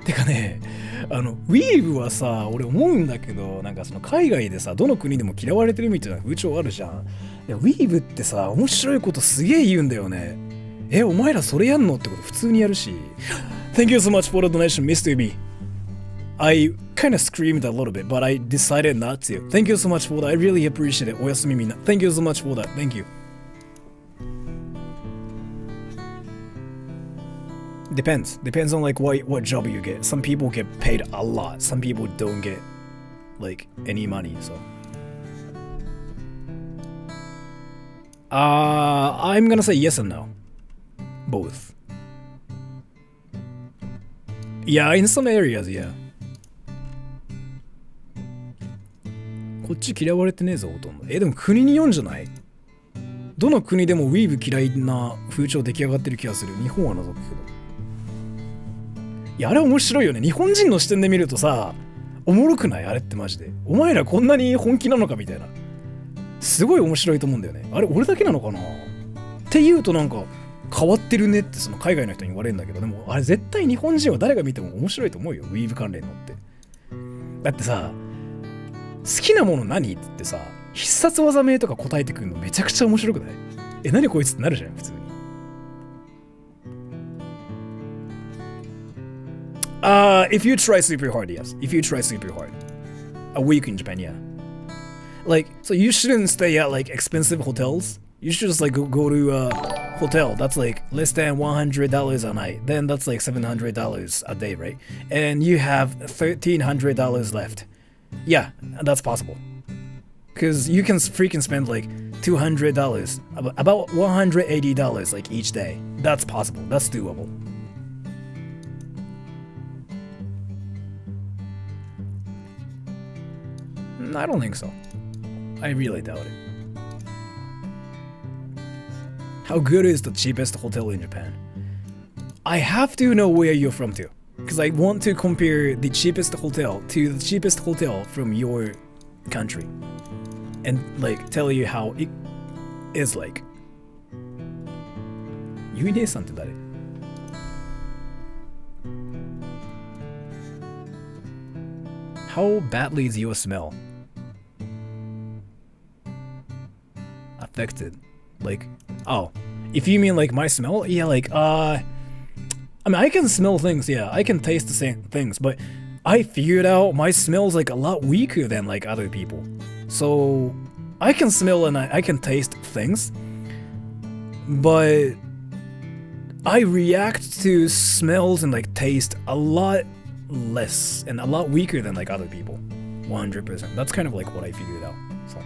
てかね、ウィーブはさ、俺思うんだけど、なんかその海外でさ、どの国でも嫌われてるみたいな風潮あるじゃん。ウィーブってさ、面白いことすげえ言うんだよね。お前らそれやんのってこと普通にやるし。Thank you so much for the donation, Mr. B. I kind of screamed a little bit, but I decided not to. Thank you so much for that. I really appreciate it. おやすみみんな。Thank you so much for that. Thank you. Depends on like what job you get. Some people get paid a lot. Some people don't get like any money. So I'm gonna say yes and no. Both. Yeah, in some areas, yeah. こっち嫌われてねえぞほとんど。でも国によんじゃない？どの国でもウィーブ嫌いな風潮出来上がってる気がする。日本は除くけど。いや、あれ面白いよね。日本人の視点で見るとさ、おもろくない？あれってマジで。お前らこんなに本気なのかみたいな。すごい面白いと思うんだよね。あれ、俺だけなのかなって言うとなんか変わってるねってその海外の人に言われるんだけど、でもあれ絶対日本人は誰が見ても面白いと思うよ。ウィーブ関連のって。だってさ、好きなもの何って言ってさ、必殺技名とか答えてくるのめちゃくちゃ面白くない？何こいつってなるじゃん、普通に。If you try super hard, yes. If you try super hard. A week in Japan, yeah. Like, so you shouldn't stay at like expensive hotels. You should just like go to hotel that's like less than $100 a night, then that's like $700 a day, right? And you have $1,300 left. Yeah, that's possible. Because you can freaking spend like $200, about $180 like each day. That's possible. That's doable. I don't think so. I really doubt it. How good is the cheapest hotel in Japan? I have to know where you're from too, because I want to compare the cheapest hotel to the cheapest hotel from your country, and like tell you how it is like. ゆい姉さんって誰? How badly is your smell affected? Like, oh, if you mean like my smell, yeah, like, I mean, I can smell things, yeah, I can taste the same things, but I figured out my smell's like a lot weaker than like other people. So, I can smell and I can taste things, but I react to smells and like taste a lot less and a lot weaker than like other people. 100%. That's kind of like what I figured out. So.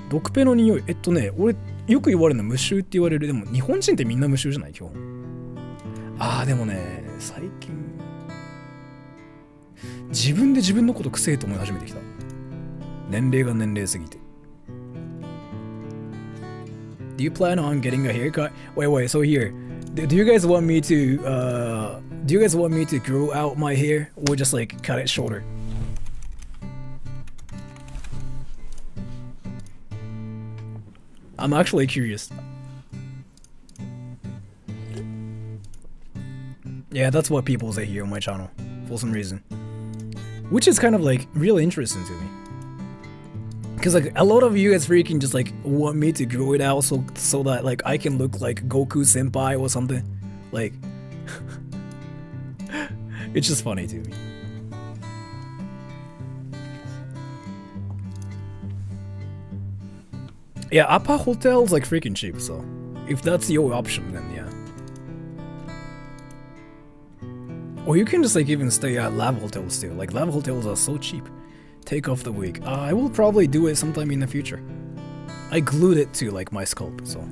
ドクペの匂い、俺よく言われるの無臭って言われる。でも日本人ってみんな無臭じゃない基本。でもね、最近自分で自分のこと臭いと思い始めてきた。年齢が年齢すぎて。Do you plan on getting a haircut? Wait, so here, do you guys want me to grow out my hair or just like cut it shorter? I'm actually curious. Yeah, that's what people say here on my channel, for some reason. Which is kind of like really interesting to me. Because like a lot of you guys freaking just like want me to grow it out so that like I can look like Goku senpai or something. Like, it's just funny to me. Yeah, Appa Hotel's like freaking cheap, so if that's your option, then yeah. Or you can just like even stay at lab hotels too. Like lab hotels are so cheap. Take off the wig. I will probably do it sometime in the future. I glued it to like my scalp, so.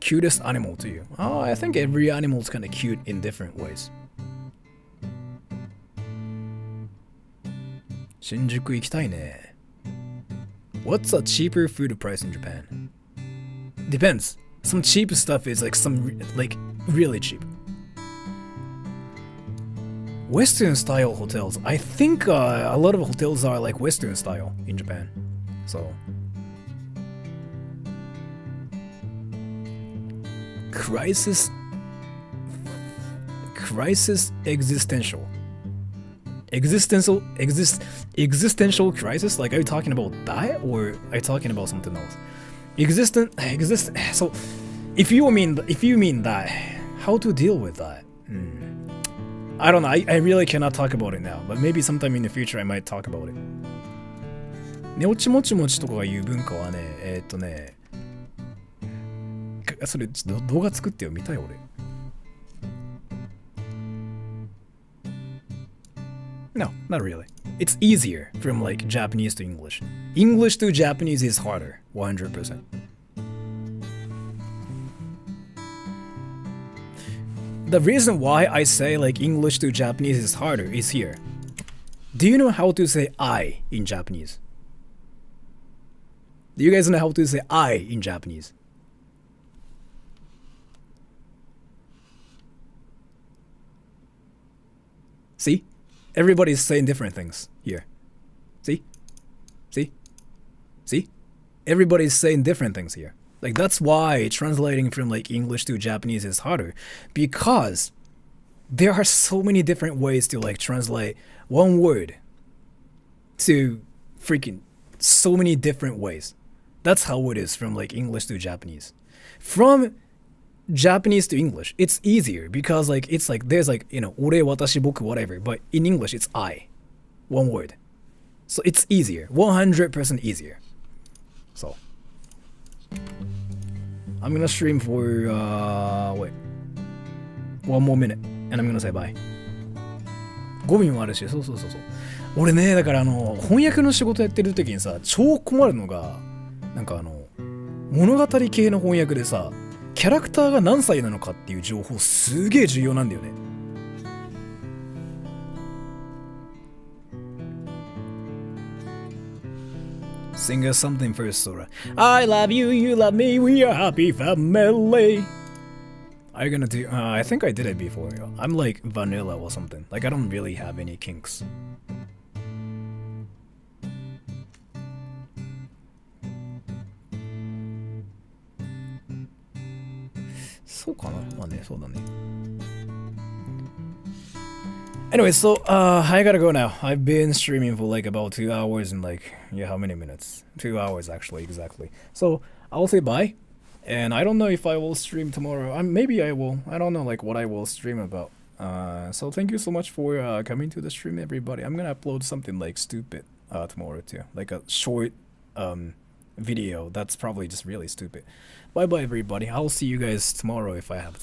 Cutest animal to you? Oh, I think every animal is kind of cute in different ways. Shinjuku 行きたいね. What's a cheaper food price in Japan? Depends. Some cheap stuff is like like really cheap. Western style hotels. I think a lot of hotels are like Western style in Japan. So. Crisis existential. Existential crisis? Like, are you talking about that or are you talking about something else? So, if you mean that, how to deal with that? I don't know. I really cannot talk about it now, but maybe sometime in the future I might talk about it. 寝落ちもちもちとかが言う文化はね、それちょっと動画作ってよ、見たい俺。No, not really. It's easier from like Japanese to English. English to Japanese is harder, 100%. The reason why I say like English to Japanese is harder is here. Do you know how to say I in Japanese? Do you guys know how to say I in Japanese? See? Everybody's saying different things here. See? See? See? Everybody's saying different things here. Like, that's why translating from like English to Japanese is harder, because there are so many different ways to like translate one word to freaking so many different ways. That's how it is from like English to Japanese. From Japanese to English, it's easier because like it's like there's like, you know, ore, watashi, boku, whatever, but in English it's I. One word. So it's easier, 100% easier. So I'm gonna stream for wait, 1 more minute and I'm gonna say bye. 語尾もあるし、そう。俺ね、だから翻訳の仕事やってる時にさ、超困るのが、なんか物語系の翻訳でさ、キャラクターが何歳なのかっていう情報すげえ重要なんだよね。Sing us something first, Sora. I love you, you love me, we are happy family. Are you gonna do? I think I did it before. I'm like vanilla or something. Like I don't really have any kinks. Anyway, so I gotta go now. I've been streaming for like about 2 hours and like, yeah, how many minutes? 2 hours actually, exactly. So I'll say bye. And I don't know if I will stream tomorrow. Maybe I will. I don't know like what I will stream about. So thank you so much for coming to the stream, everybody. I'm gonna upload something like stupid tomorrow too, like a short video that's probably just really stupid. Bye bye everybody. I'll see you guys tomorrow if I have time.